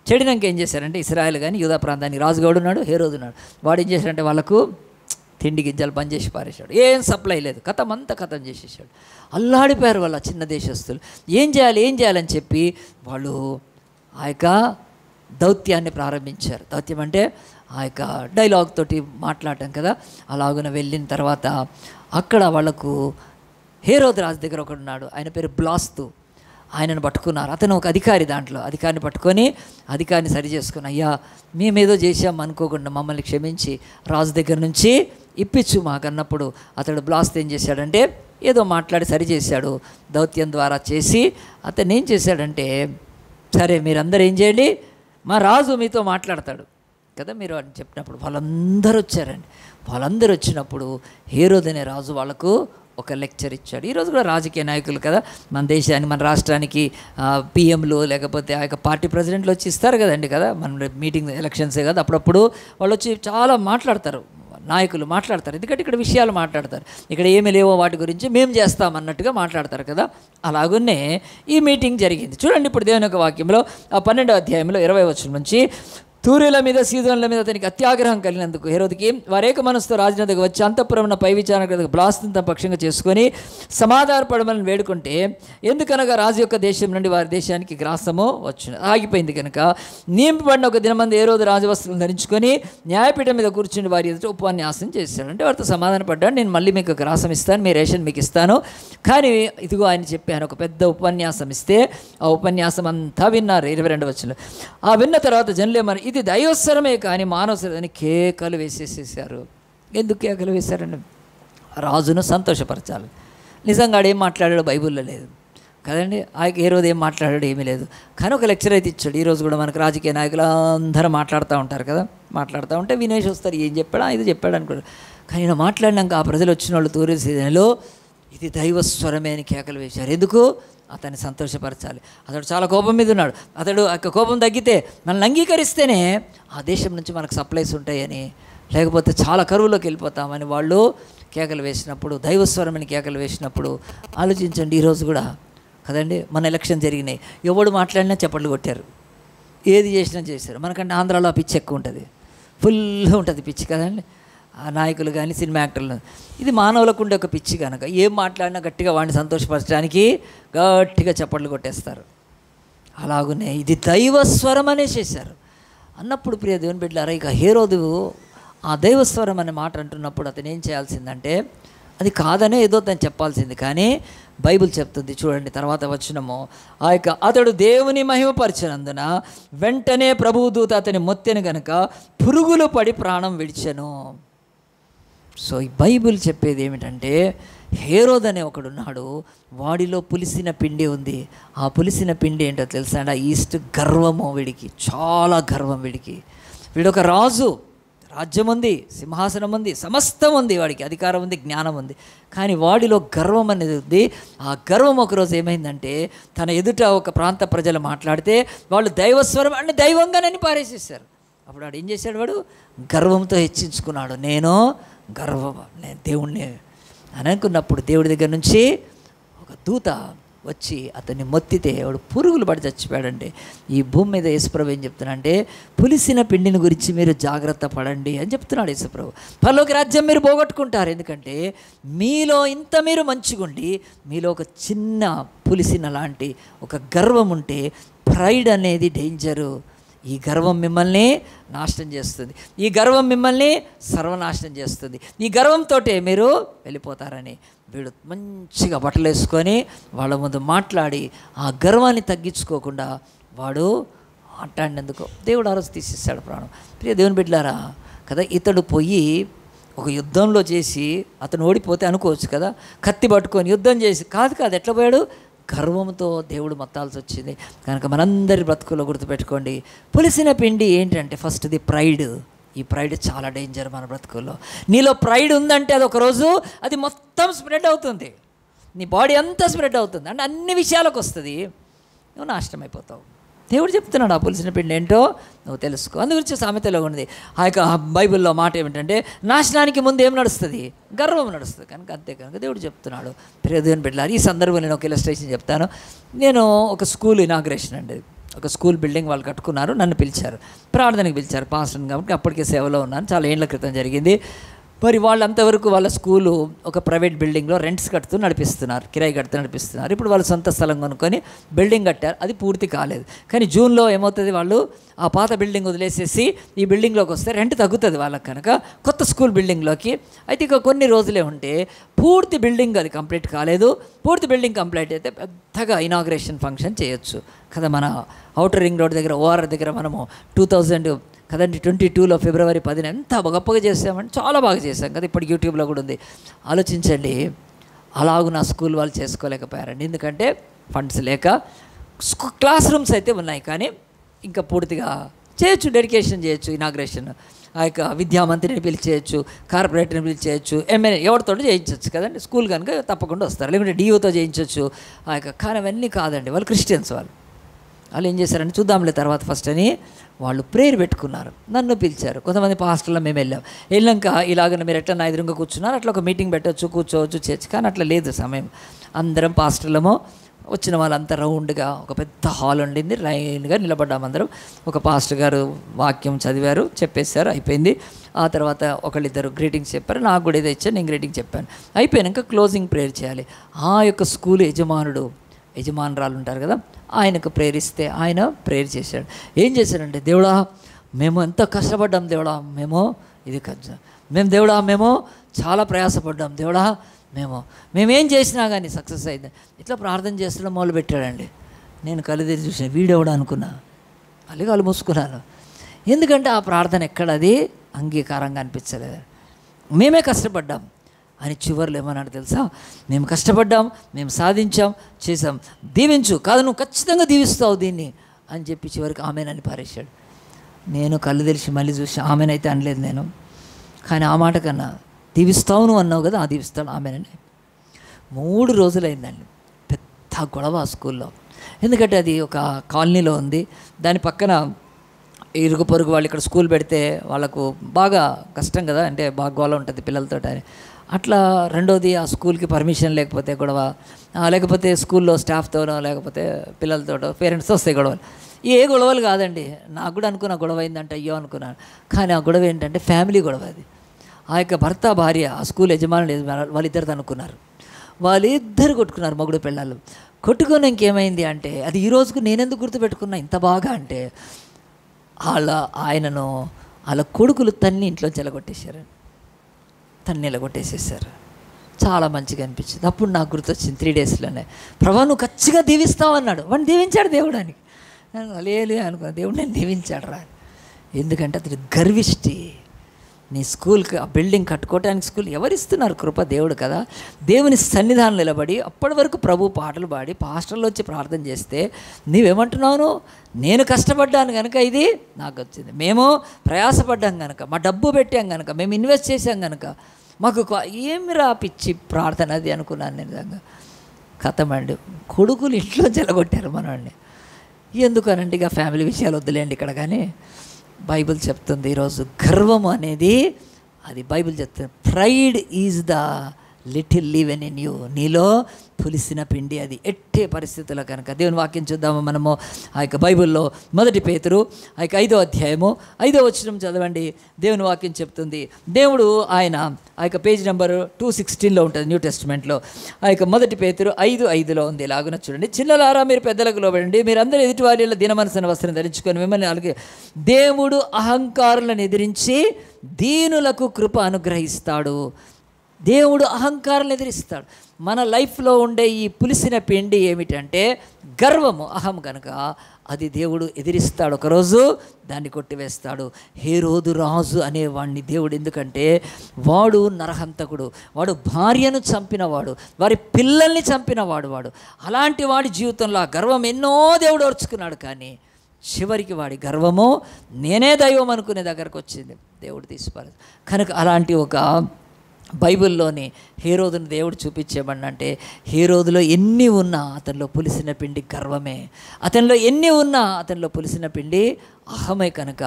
చెడినాక ఏం చేశారంటే, ఇశ్రాయేల్ కానీ యూదా ప్రాంతానికి రాజుగాడు ఉన్నాడు, హేరోదు ఉన్నాడు. వాడు ఏం చేశారంటే వాళ్ళకు తిండి గింజలు బంద్ చేసి పారేశాడు, ఏం సప్లై లేదు, కథం చేసేసాడు. అల్లాడిపోయారు వాళ్ళ చిన్న దేశస్తులు. ఏం చేయాలని చెప్పి వాళ్ళు ఆ యొక్క దౌత్యాన్ని ప్రారంభించారు. దౌత్యం అంటే ఆ యొక్క డైలాగ్ తోటి మాట్లాడటం కదా. అలాగున వెళ్ళిన తర్వాత అక్కడ వాళ్ళకు హేరోదు రాజు దగ్గర ఒకడు ఉన్నాడు, ఆయన పేరు బ్లాస్తు. ఆయనను పట్టుకున్నారు. అతను ఒక అధికారి, దాంట్లో అధికారిని పట్టుకొని అధికారిని సరి చేసుకుని, అయ్యా మేమేదో చేసాం అనుకోకుండా మమ్మల్ని క్షమించి రాజు దగ్గర నుంచి ఇప్పించు మాకన్నప్పుడు అతడు బ్లాస్ట్ ఏం చేశాడంటే ఏదో మాట్లాడి సరి చేశాడు. దౌత్యం ద్వారా చేసి అతను ఏం చేశాడంటే, సరే మీరందరూ ఏం చేయండి, మా రాజు మీతో మాట్లాడతాడు కదా మీరు అని చెప్పినప్పుడు వాళ్ళందరూ వచ్చారండి. వాళ్ళందరూ వచ్చినప్పుడు హేరోదు అనే రాజు వాళ్ళకు ఒక లెక్చర్ ఇచ్చాడు. ఈరోజు కూడా రాజకీయ నాయకులు కదా మన దేశానికి, మన రాష్ట్రానికి పిఎంలు లేకపోతే ఆ యొక్క పార్టీ ప్రెసిడెంట్లు వచ్చి ఇస్తారు కదండి కదా, మన మీటింగ్ ఎలక్షన్సే కదా, అప్పుడప్పుడు వాళ్ళు వచ్చి చాలా మాట్లాడతారు, నాయకులు మాట్లాడతారు. ఎందుకంటే ఇక్కడ విషయాలు మాట్లాడతారు, ఇక్కడ ఏమి లేవో వాటి గురించి మేము చేస్తాం అన్నట్టుగా మాట్లాడతారు కదా. అలాగనే ఈ మీటింగ్ జరిగింది. చూడండి ఇప్పుడు దేవుని యొక్క వాక్యంలో 12వ అధ్యాయంలో 20వ వచనం నుంచి, తూర్యుల మీద సీదోనుల మీద అతనికి అత్యాగ్రహం కలిగినందుకు హేరోదుకి వారేక మనసుతో రాజు వద్దకు వచ్చి అంతఃపురమున పై విచారణ బ్లాస్తుని తమ పక్షంగా చేసుకొని సమాధానపడమని వేడుకుంటే, ఎందుకనగా రాజు యొక్క దేశం నుండి వారి దేశానికి గ్రాసము వచ్చును ఆగిపోయింది కనుక నియమింపబడిన ఒక దినమంది హేరోదు రాజవస్త్రం ధరించుకొని న్యాయపీఠం మీద కూర్చుని వారి ఎదుట ఉపన్యాసం చేశాడు. అంటే వారితో సమాధాన పడ్డాడు, నేను మళ్ళీ మీకు గ్రాసం ఇస్తాను, మీ రేషన్ మీకు ఇస్తాను, కానీ ఇదిగో ఆయన చెప్పాను ఒక పెద్ద ఉపన్యాసం ఇస్తే ఆ ఉపన్యాసం అంతా విన్నారు. 22వ వచనంలో, ఆ విన్న తర్వాత జనులేమని ఇది దైవస్వరమే కానీ మానవస్వరమని కేకలు వేసేసేసారు. ఎందుకు కేకలు వేశారండి? రాజును సంతోషపరచాలి. నిజంగా ఆడేం మాట్లాడాడో బైబిల్లో లేదు కదండి, ఏ రోజు ఏం మాట్లాడాడు ఏమీ లేదు, కానీ ఒక లెక్చర్ అయితే ఇచ్చాడు. ఈరోజు కూడా మనకు రాజకీయ నాయకులు అందరూ మాట్లాడుతూ ఉంటారు కదా, మాట్లాడుతూ ఉంటే వినేసి వస్తారు, ఏం చెప్పాడా ఇది చెప్పాడు అనుకోడు. కానీ ఈయన మాట్లాడినాక ఆ ప్రజలు వచ్చిన వాళ్ళు తూర్పు సీజన్లో ఇది దైవస్వరమే అని కేకలు వేశారు. ఎందుకు? అతన్ని సంతోషపరచాలి. అతడు చాలా కోపం మీద ఉన్నాడు. అతడు ఆ కోపం తగ్గితే మనల్ని అంగీకరిస్తేనే ఆ దేశం నుంచి మనకు సప్లైస్ ఉంటాయని, లేకపోతే చాలా కరువులోకి వెళ్ళిపోతామని వాళ్ళు కేకలు వేసినప్పుడు, దైవస్వరమని కేకలు వేసినప్పుడు ఆలోచించండి. ఈరోజు కూడా కదండి మన ఎలక్షన్ జరిగినాయి, ఎవడు మాట్లాడినా చప్పట్లు కొట్టారు, ఏది చేసినా చేశారు. మనకంటే ఆంధ్రాలో ఆ పిచ్చి ఎక్కువ ఉంటుంది, ఫుల్ ఉంటుంది పిచ్చి కదండి, ఆ నాయకులు కానీ సినిమా యాక్టర్లు. ఇది మానవులకు ఉండే ఒక పిచ్చి కనుక ఏం మాట్లాడినా గట్టిగా వాడిని సంతోషపరచడానికి గట్టిగా చప్పట్లు కొట్టేస్తారు. అలాగనే ఇది దైవస్వరం అనేసేసారు అన్నప్పుడు ప్రియ దేవుని బిడ్డలారా, ఇక హేరోదు ఆ దైవస్వరం అనే మాట అంటున్నప్పుడు అతను ఏం చేయాల్సిందంటే, అది కాదనే ఏదో తను చెప్పాల్సింది, కానీ బైబిల్ చెప్తుంది చూడండి తర్వాత వచనము, ఆ యొక్క అతడు దేవుని మహిమపరచినందున వెంటనే ప్రభువు దూత అతని మొత్తెను గనుక పురుగులు పడి ప్రాణం విడిచెను. సో ఈ బైబిల్ చెప్పేది ఏమిటంటే, హేరోదు అనే ఒకడున్నాడు, వాడిలో పులిసిన పిండి ఉంది. ఆ పులిసిన పిండి ఏంటో తెలుసా అండి? ఈస్ట్ గర్వము వీడికి, చాలా గర్వం వీడికి. వీడొక రాజు, రాజ్యం ఉంది, సింహాసనం ఉంది, సమస్తం ఉంది, వాడికి అధికారం ఉంది, జ్ఞానం ఉంది, కానీ వాడిలో గర్వం అనేది ఉంది. ఆ గర్వం ఒకరోజు ఏమైందంటే, తన ఎదుట ఒక ప్రాంత ప్రజలు మాట్లాడితే వాళ్ళు దైవస్వరం అంటే దైవంగానని పారేసేసారు. అప్పుడు వాడు ఏం చేశాడు? వాడు గర్వంతో హెచ్చించుకున్నాడు, నేను దేవుణ్ణి అని అనుకున్నప్పుడు దేవుడి దగ్గర నుంచి ఒక దూత వచ్చి అతన్ని మొత్తితే వాడు పురుగులు పడి చచ్చిపోయాడండి. ఈ భూమి మీద యేసుప్రభు ఏం చెప్తున్నాడంటే, పులిసిన పిండిని గురించి మీరు జాగ్రత్త పడండి అని చెప్తున్నాడు యేసుప్రభు. పరలోక రాజ్యం మీరు పోగొట్టుకుంటారు, ఎందుకంటే మీలో ఇంత మీరు మంచిగుండి మీలో ఒక చిన్న పులిసిన లాంటి ఒక గర్వం ఉంటే, ప్రైడ్ అనేది డేంజరు. ఈ గర్వం మిమ్మల్ని నాశనం చేస్తుంది, ఈ గర్వం మిమ్మల్ని సర్వనాశనం చేస్తుంది, ఈ గర్వంతో మీరు వెళ్ళిపోతారని వీడు మంచిగా బట్టలు వేసుకొని వాళ్ళ ముందు మాట్లాడి ఆ గర్వాన్ని తగ్గించుకోకుండా వాడు మాట్లాడినందుకు దేవుడు ఆ రోజు తీసేస్తాడు ప్రాణం. ప్రియ దేవుని బిడ్డలారా కదా, ఇతడు పోయి ఒక యుద్ధంలో చేసి అతను ఓడిపోతే అనుకోవచ్చు కదా, కత్తి పట్టుకొని యుద్ధం చేసి కాదు ఎట్లా పోయాడు? గర్వంతో దేవుడు మొత్తాల్సి వచ్చింది. కనుక మనందరి బ్రతుకుల్లో గుర్తుపెట్టుకోండి, పులిసిన పిండి ఏంటంటే ఫస్ట్ ది ప్రైడ్. ఈ ప్రైడ్ చాలా డేంజర్ మన బ్రతుకుల్లో. నీలో ప్రైడ్ ఉందంటే అది ఒకరోజు అది మొత్తం స్ప్రెడ్ అవుతుంది, నీ బాడీ అంతా స్ప్రెడ్ అవుతుంది, అంటే అన్ని విషయాలకు వస్తుంది, నువ్వు నాశనం అయిపోతావు. దేవుడు చెప్తున్నాడు ఆ పులిసిన పిండి ఏంటో నువ్వు తెలుసుకో. అందుగురించి సామెతలో ఉంది ఆ యొక్క బైబిల్లో మాట ఏమిటంటే, నాశనానికి ముందు ఏం నడుస్తుంది? గర్వం నడుస్తుంది. కనుక అంతే కనుక దేవుడు చెప్తున్నాడు. ప్రియ దేవుని బిడ్డలారా, ఈ సందర్భంలో నేను ఒక ఇలస్ట్రేషన్ చెప్తాను. నేను ఒక స్కూల్ ఇనాగ్రేషన్ అండి, ఒక స్కూల్ బిల్డింగ్ వాళ్ళు కట్టుకున్నారు, నన్ను పిలిచారు, ప్రార్థనకి పిలిచారు పాస్టర్ని కాబట్టి, అప్పటికే సేవలో ఉన్నాను, చాలా ఏళ్ల క్రితం జరిగింది. మరి వాళ్ళు అంతవరకు వాళ్ళ స్కూలు ఒక ప్రైవేట్ బిల్డింగ్లో రెంట్స్ కడుతూ నడిపిస్తున్నారు, కిరాయి కడుతూ నడిపిస్తున్నారు. ఇప్పుడు వాళ్ళు సొంత స్థలం కొనుక్కొని బిల్డింగ్ కట్టారు, అది పూర్తి కాలేదు. కానీ జూన్లో ఏమవుతుంది, వాళ్ళు ఆ పాత బిల్డింగ్ వదిలేసేసి ఈ బిల్డింగ్లోకి వస్తే రెంట్ తగ్గుతుంది వాళ్ళకి కనుక కొత్త స్కూల్ బిల్డింగ్లోకి. అయితే ఇక కొన్ని రోజులే ఉంటే పూర్తి బిల్డింగ్ అది కంప్లీట్ కాలేదు. పూర్తి బిల్డింగ్ కంప్లీట్ అయితే పెద్దగా ఇనాగ్రేషన్ ఫంక్షన్ చేయొచ్చు కదా. మన ఔటర్ రింగ్ రోడ్ దగ్గర ఓఆర్ దగ్గర మనము 2022లో ఫిబ్రవరి 10న ఎంత గొప్పగా చేసామంటే చాలా బాగా చేసాం కదా. ఇప్పుడు యూట్యూబ్లో కూడా ఉంది, ఆలోచించండి. అలాగూ నా స్కూల్ వాళ్ళు చేసుకోలేకపోయారండి, ఎందుకంటే ఫండ్స్ లేక. క్లాస్ రూమ్స్ అయితే ఉన్నాయి కానీ ఇంకా పూర్తిగా చేయొచ్చు, డెడికేషన్ చేయొచ్చు, ఇనాగ్రేషన్ ఆ యొక్క విద్యామంత్రిని పిలిచేయచ్చు, కార్పొరేటర్ని పిలిచేయచ్చు, ఎమ్మెల్యే ఎవరితో చేయించవచ్చు కదండి. స్కూల్ కనుక తప్పకుండా వస్తారు, లేకుంటే డిఓతో చేయించవచ్చు ఆ యొక్క. కానీ అవన్నీ కాదండి, వాళ్ళు క్రిస్టియన్స్. వాళ్ళు ఏం చేశారంటే చూద్దాంలే తర్వాత ఫస్ట్ అని వాళ్ళు ప్రేయర్ పెట్టుకున్నారు. నన్ను పిలిచారు, కొంతమంది పాస్టర్లో మేము వెళ్ళాక ఇలాగ మీరు ఎట్లా నా ఎదురుగా కూర్చున్నారు, అట్లా ఒక మీటింగ్ పెట్టవచ్చు, కూర్చోవచ్చు, చేయొచ్చు. కానీ అట్లా లేదు సమయం. అందరం పాస్టర్లమో వచ్చిన వాళ్ళంతా రౌండ్గా ఒక పెద్ద హాల్ ఉండింది, లైన్గా నిలబడ్డాము అందరం. ఒక పాస్టర్ గారు వాక్యం చదివారు, చెప్పేశారు, అయిపోయింది. ఆ తర్వాత ఒకళ్ళిద్దరు గ్రీటింగ్స్ చెప్పారు, నాకు కూడా ఏదో ఇచ్చారు, నేను గ్రీటింగ్ చెప్పాను. అయిపోయాక క్లోజింగ్ ప్రేయర్ చేయాలి. ఆ యొక్క స్కూల్ యజమానురాలు ఉంటారు కదా, ఆయనకు ప్రేరిస్తే ఆయన ప్రేయర్ చేశాడు. ఏం చేశాడంటే, దేవుడా మేము ఎంతో కష్టపడ్డాం, దేవుడా మేము దేవుడా మేము చాలా ప్రయాసపడ్డాం, దేవుడా మేమేం చేసినా కానీ సక్సెస్ అయింది. ఇట్లా ప్రార్థన చేస్తడం మొదలుపెట్టాడండి. నేను కళ్ళు తెరిచి చూసిన వీడెవడా అనుకున్నా, మళ్ళీ కళ్ళు మూసుకున్నాను. ఎందుకంటే ఆ ప్రార్థన ఎక్కడది అంగీకారంగా అనిపించలేదు. మేమే కష్టపడ్డాం అని చివరిలో ఏమన్నాడు తెలుసా, మేము కష్టపడ్డాం, మేము సాధించాం, చేసాం, దీవించు, కాదు నువ్వు ఖచ్చితంగా దీవిస్తావు దీన్ని అని చెప్పి చివరికి ఆమెనని పారేశాడు. నేను కళ్ళు తెరిచి మళ్ళీ చూసి ఆమెనైతే అనలేదు నేను, కానీ ఆ మాట కన్నా దీవిస్తావు నువ్వు అన్నావు కదా, ఆ దీవిస్తాడు ఆమెనని. 3 రోజులైందండి పెద్ద గొడవ ఆ స్కూల్లో. ఎందుకంటే అది ఒక కాలనీలో ఉంది, దాని పక్కన ఇరుగు పొరుగు వాళ్ళు ఇక్కడ స్కూల్ పెడితే వాళ్ళకు బాగా కష్టం కదా, అంటే బాగా గోల ఉంటుంది పిల్లలతో అని. అట్లా రెండోది ఆ స్కూల్కి పర్మిషన్ లేకపోతే గొడవ, లేకపోతే స్కూల్లో స్టాఫ్తోనో లేకపోతే పిల్లలతోటో పేరెంట్స్తో వస్తాయి గొడవలు. ఏ గొడవలు కాదండి, నాకు కూడా అనుకున్న గొడవ అయిందంటే అయ్యో అనుకున్నాను. కానీ ఆ గొడవ ఏంటంటే ఫ్యామిలీ గొడవ. అది ఆ యొక్క భర్త భార్య, ఆ స్కూల్ యజమానులు వాళ్ళిద్దరితో అనుకున్నారు, వాళ్ళిద్దరు కొట్టుకున్నారు, మొగుడు పిల్లలు కొట్టుకుని. ఇంకేమైంది అంటే అది ఈ రోజుకు నేనెందుకు గుర్తుపెట్టుకున్నా ఇంత బాగా అంటే, ఆయనను వాళ్ళ కొడుకులు తన్ని ఇంట్లో చెలగొట్టేశారు, కొట్టేసేసారు. చాలా మంచిగా అనిపించింది. అప్పుడు నాకు గుర్తొచ్చింది 3 డేస్లోనే, ప్రభా నువ్వు ఖచ్చితంగా దీవిస్తావు అన్నాడు. వాడిని దీవించాడు దేవుడానికి. లేదు అనుకున్నా, దేవుడు నేను దీవించాడు రా. ఎందుకంటే అతడు గర్విష్టి. నీ స్కూల్కి ఆ బిల్డింగ్ కట్టుకోవటానికి స్కూల్ ఎవరిస్తున్నారు? కృప దేవుడు కదా. దేవుని సన్నిధానం నిలబడి అప్పటి వరకు ప్రభు పాటలు పాడి పాస్టర్లు వచ్చి ప్రార్థన చేస్తే నీవేమంటున్నావు? నేను కష్టపడ్డాను కనుక ఇది నాకు వచ్చింది, మేము ప్రయాసపడ్డాం కనుక, మా డబ్బు పెట్టాం కనుక, మేము ఇన్వెస్ట్ చేసాం కనుక మాకు ఏమి రాపిచ్చి ప్రార్థన అది అనుకున్నాను నేను. నిజంగా కథమండి, కొడుకులు ఇంట్లో చెలగొట్టారు మనవాడిని. ఎందుకనండి ఇక ఫ్యామిలీ విషయాలు వద్దులేండి ఇక్కడ. కానీ బైబిల్ చెప్తుంది ఈరోజు గర్వం అనేది, అది బైబిల్ చెప్తుంది, pride is the little లీవెన్ in you. నీలో పులిసిన పిండి అది ఎట్టే పరిస్థితుల్లో కనుక. దేవుని వాక్యం చూద్దాము మనము ఆ యొక్క బైబిల్లో 1 పేతురు ఆ యొక్క 5వ అధ్యాయము 5వ వచనం చదవండి. దేవుని వాక్యం చెప్తుంది, దేవుడు ఆయన ఆ యొక్క పేజ్ నెంబర్ 216లో ఉంటుంది న్యూ టెస్టిమెంట్లో. ఆ యొక్క 1 పేతురు 5:5లో ఉంది. ఇలాగున చూడండి, చిన్నలారా మీరు పెద్దలకు లోబడండి, మీరు అందరూ ఎదుటి వారిలో దినమనసున వస్త్రం ధరించుకొని మిమ్మల్ని అలాగే దేవుడు అహంకారులను ఎదిరించి దీనులకు కృప అనుగ్రహిస్తాడు. దేవుడు అహంకారాలను ఎదిరిస్తాడు. మన లైఫ్లో ఉండే ఈ పులిసిన పిండి ఏమిటంటే గర్వము, అహం కనుక అది దేవుడు ఎదిరిస్తాడు. ఒకరోజు దాన్ని కొట్టివేస్తాడు. హేరోదు రాజు అనేవాడిని దేవుడు, ఎందుకంటే వాడు నరహంతకుడు, వాడు భార్యను చంపినవాడు, వారి పిల్లల్ని చంపినవాడు. వాడు అలాంటి వాడి జీవితంలో ఆ గర్వం ఎన్నో దేవుడు ఓర్చుకున్నాడు. కానీ చివరికి వాడి గర్వము నేనే దైవం అనుకునే దగ్గరకు వచ్చింది, దేవుడు తీసిపారు. కనుక అలాంటి ఒక బైబిల్లోని హేరోదుని దేవుడు చూపించేమన్నంటే, హేరోదులో ఎన్ని ఉన్నా అతనిలో పులిసిన పిండి గర్వమే, అతనిలో ఎన్ని ఉన్నా అతనిలో పులిసిన పిండి అహమే. కనుక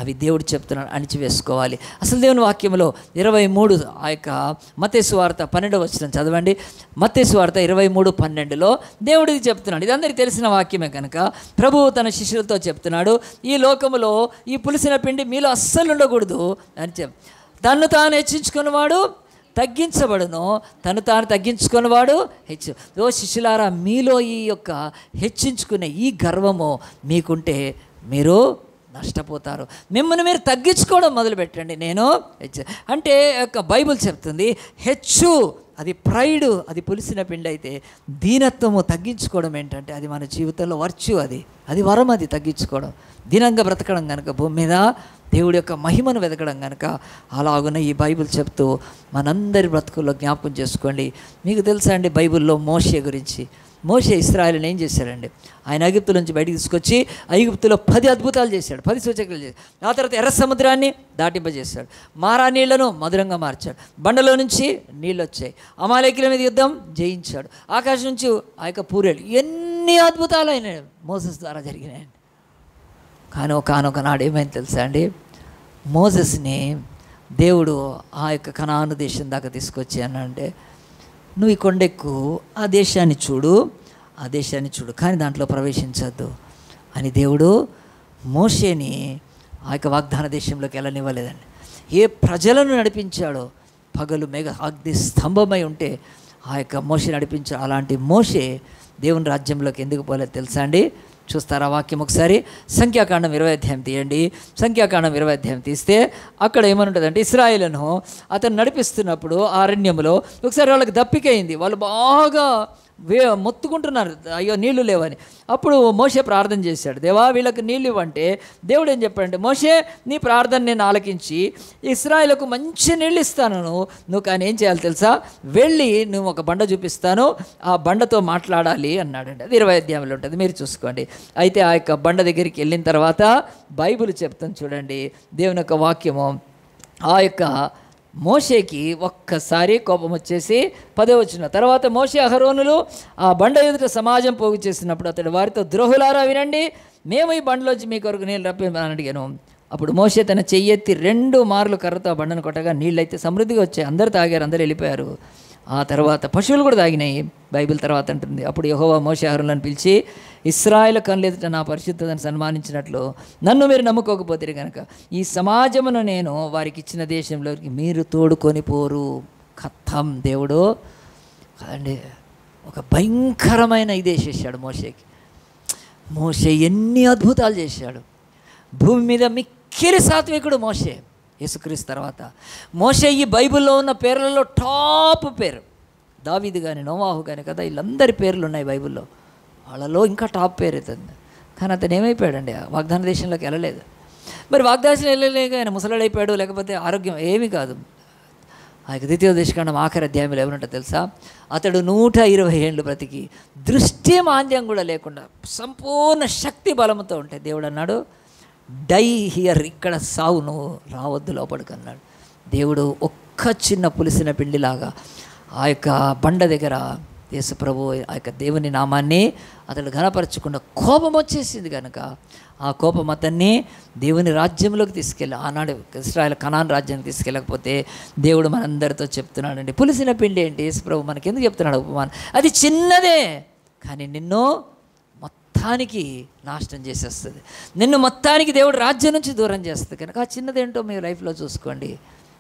అవి దేవుడు చెప్తున్నాడు అణిచివేసుకోవాలి. అసలు దేవుని వాక్యంలో 23 ఆ యొక్క మత్తయి సువార్త 12వ వచనం చదవండి. మత్తయి సువార్త 23:12లో దేవుడు ఇది చెప్తున్నాడు. ఇది అందరికీ తెలిసిన వాక్యమే కనుక ప్రభువు తన శిష్యులతో చెప్తున్నాడు, ఈ లోకములో ఈ పులిసిన పిండి మీలో అస్సలు ఉండకూడదు అని తను తాను హెచ్చించుకున్నవాడు తగ్గించబడును, తను తాను తగ్గించుకున్నవాడు ఓ శిష్యులారా, మీలో ఈ యొక్క హెచ్చించుకునే ఈ గర్వము మీకుంటే మీరు నష్టపోతారు. మిమ్మల్ని మీరు తగ్గించుకోవడం మొదలుపెట్టండి. నేను అంటే బైబిల్ చెప్తుంది హెచ్చు అది ప్రైడ్, అది పులిసిన పిండి అయితే దీనత్వము తగ్గించుకోవడం ఏంటంటే అది మన జీవితంలో వర్చ్యూ, అది వరం, అది తగ్గించుకోవడం, దీనంగా బ్రతకడం కనుక, భూమి మీద దేవుడి యొక్క మహిమను వెతకడం కనుక అలాగున్న ఈ బైబిల్ చెప్తూ మనందరి బ్రతుకుల్లో జ్ఞాపకం చేసుకోండి. మీకు తెలుసా అండి బైబిల్లో మోషే గురించి? మోషే ఇశ్రాయేలుని ఏం చేశాడండి? ఆయన ఐగుప్తు నుంచి బయటికి తీసుకొచ్చి ఐగుప్తులో 10 అద్భుతాలు చేశాడు, 10 సూచకులు చేశాడు. ఆ తర్వాత ఎర్ర సముద్రాన్ని దాటింపజేశాడు, మారా నీళ్లను మధురంగా మార్చాడు, బండలో నుంచి నీళ్ళు వచ్చాయి, అమాలేకీయుల మీద యుద్ధం జయించాడు, ఆకాశం నుంచి ఆ యొక్క పూరేలు, ఎన్ని అద్భుతాలు అయినాయి మోసెస్ ద్వారా జరిగినాయండి. కానీ ఒకనొక నాడు ఏమైంది తెలుసా అండి? మోసెస్ని దేవుడు ఆ యొక్క కనాను దేశం దాకా తీసుకొచ్చి అనంటే, నువ్వు ఈ కొండెక్కు, ఆ దేశాన్ని చూడు, కానీ దాంట్లో ప్రవేశించద్దు అని దేవుడు మోషేని ఆ యొక్క వాగ్దాన దేశంలోకి వెళ్ళనివ్వలేదండి. ఏ ప్రజలను నడిపించాడో, పగలు మేఘ అగ్ని స్తంభమై ఉంటే ఆ యొక్క మోషే నడిపించాడు. అలాంటి మోషే దేవుని రాజ్యంలోకి ఎందుకు పోలేదు తెలుసా అండి? చూస్తారా వాక్యం ఒకసారి? సంఖ్యాకాండం 20వ అధ్యాయం తీయండి. సంఖ్యాకాండం 20వ అధ్యాయం తీస్తే అక్కడ ఏమనుంటుందంటే, ఇశ్రాయేలును అతను నడిపిస్తున్నప్పుడు అరణ్యంలో ఒకసారి వాళ్ళకి దప్పికైంది, వాళ్ళు బాగా మొత్తుకుంటున్నారు, అయ్యో నీళ్లు లేవని. అప్పుడు మోషే ప్రార్థన చేశాడు, దేవా వీళ్ళకి నీళ్ళు ఇవ్వంటే దేవుడు ఏం చెప్పాడంటే, మోషే నీ ప్రార్థన నేను ఆలకించి ఇశ్రాయేలుకు మంచి నీళ్ళు ఇస్తాను, నువ్వు కానీ ఏం చేయాలి తెలుసా? వెళ్ళి నువ్వు ఒక బండ చూపిస్తాను, ఆ బండతో మాట్లాడాలి అన్నాడండి. అది 20వ అధ్యాయంలో ఉంటుంది, మీరు చూసుకోండి. అయితే ఆ యొక్క బండ దగ్గరికి వెళ్ళిన తర్వాత బైబిల్ చెప్తాను చూడండి, దేవుని యొక్క వాక్యము. ఆ యొక్క మోషేకి ఒక్కసారి కోపం వచ్చేసి 10వ వచనం, తర్వాత మోషే అహరోనులు ఆ బండ ఎదుట సమాజం పోగు చేసినప్పుడు అతడు వారితో, ద్రోహులారా వినండి, మేము ఈ బండలోంచి మీ కొరకు నీళ్ళు రప్పిమని అడిగాను. అప్పుడు మోషే తన చెయ్యెత్తి 2 మార్లు కర్రతో ఆ బండను కొట్టగా నీళ్ళైతే సమృద్ధిగా వచ్చాయి, అందరూ తాగారు, అందరూ వెళ్ళిపోయారు. ఆ తర్వాత పశువులు కూడా తాగినాయి. బైబిల్ తర్వాత అంటుంది, అప్పుడు యెహోవా మోషే అహరోనులను పిలిచి, ఇశ్రాయేలు కన్నుల ఎదుట నా పరిశుద్ధతను సన్మానించినట్లు నన్ను మీరు నమ్ముకోకపోతే కనుక ఈ సమాజమును నేను వారికి ఇచ్చిన దేశంలోకి మీరు తోడుకొని పోరు. కథం దేవుడు కదండి ఒక భయంకరమైన ఇదే చేశాడు మోషేకి. మోషే ఎన్ని అద్భుతాలు చేశాడు. భూమి మీద మిక్కిలి సాత్వికుడు మోషే, యేసుక్రీస్తు తర్వాత. మోషే ఈ బైబిల్లో ఉన్న పేర్లలో టాప్ పేరు. దావీదు కానీ నోవాహు కానీ కదా, వీళ్ళందరి పేర్లు ఉన్నాయి బైబిల్లో, వాళ్ళలో ఇంకా టాప్ పేరు అవుతుంది. కానీ అతను ఏమైపోయాడండి? వాగ్దాన దేశంలోకి వెళ్ళలేదు. మరి వాగ్దానం వెళ్ళలేక ఆయన ముసలాడైపోయాడు, లేకపోతే ఆరోగ్యం ఏమీ కాదు. ఆ యొక్క 2వ ఆఖరి అధ్యాయంలో ఏమనంటే తెలుసా? అతడు 120 ఏళ్ళు బ్రతికి దృష్టి మాంద్యం కూడా లేకుండా సంపూర్ణ శక్తి బలంతో ఉంటే దేవుడు అన్నాడు, డై హియర్, ఇక్కడ సావు, నువ్వు రావద్దు లోపలికి అన్నాడు. దేవుడు ఒక్క చిన్న పులిసిన పిండిలాగా ఆ యొక్క బండ దగ్గర యేసు ప్రభు ఆ యొక్క దేవుని నామాన్ని అతడు ఘనపరచకుండా కోపం వచ్చేసింది కనుక ఆ కోపం అతన్ని దేవుని రాజ్యంలోకి తీసుకెళ్ళి, ఆనాడు ఇశ్రాయేలు కనాన్ రాజ్యానికి తీసుకెళ్ళకపోతే దేవుడు మనందరితో చెప్తున్నాడండి, పులిసిన పిండి ఏంటి? యేసు ప్రభు మనకి ఎందుకు చెప్తున్నాడు ఉపమానం? అది చిన్నదే, కానీ నిన్ను మొత్తానికి నాశనం చేసేస్తుంది, నిన్ను మొత్తానికి దేవుడు రాజ్యం నుంచి దూరం చేస్తుంది. కనుక ఆ చిన్నదేంటో మీ లైఫ్లో చూసుకోండి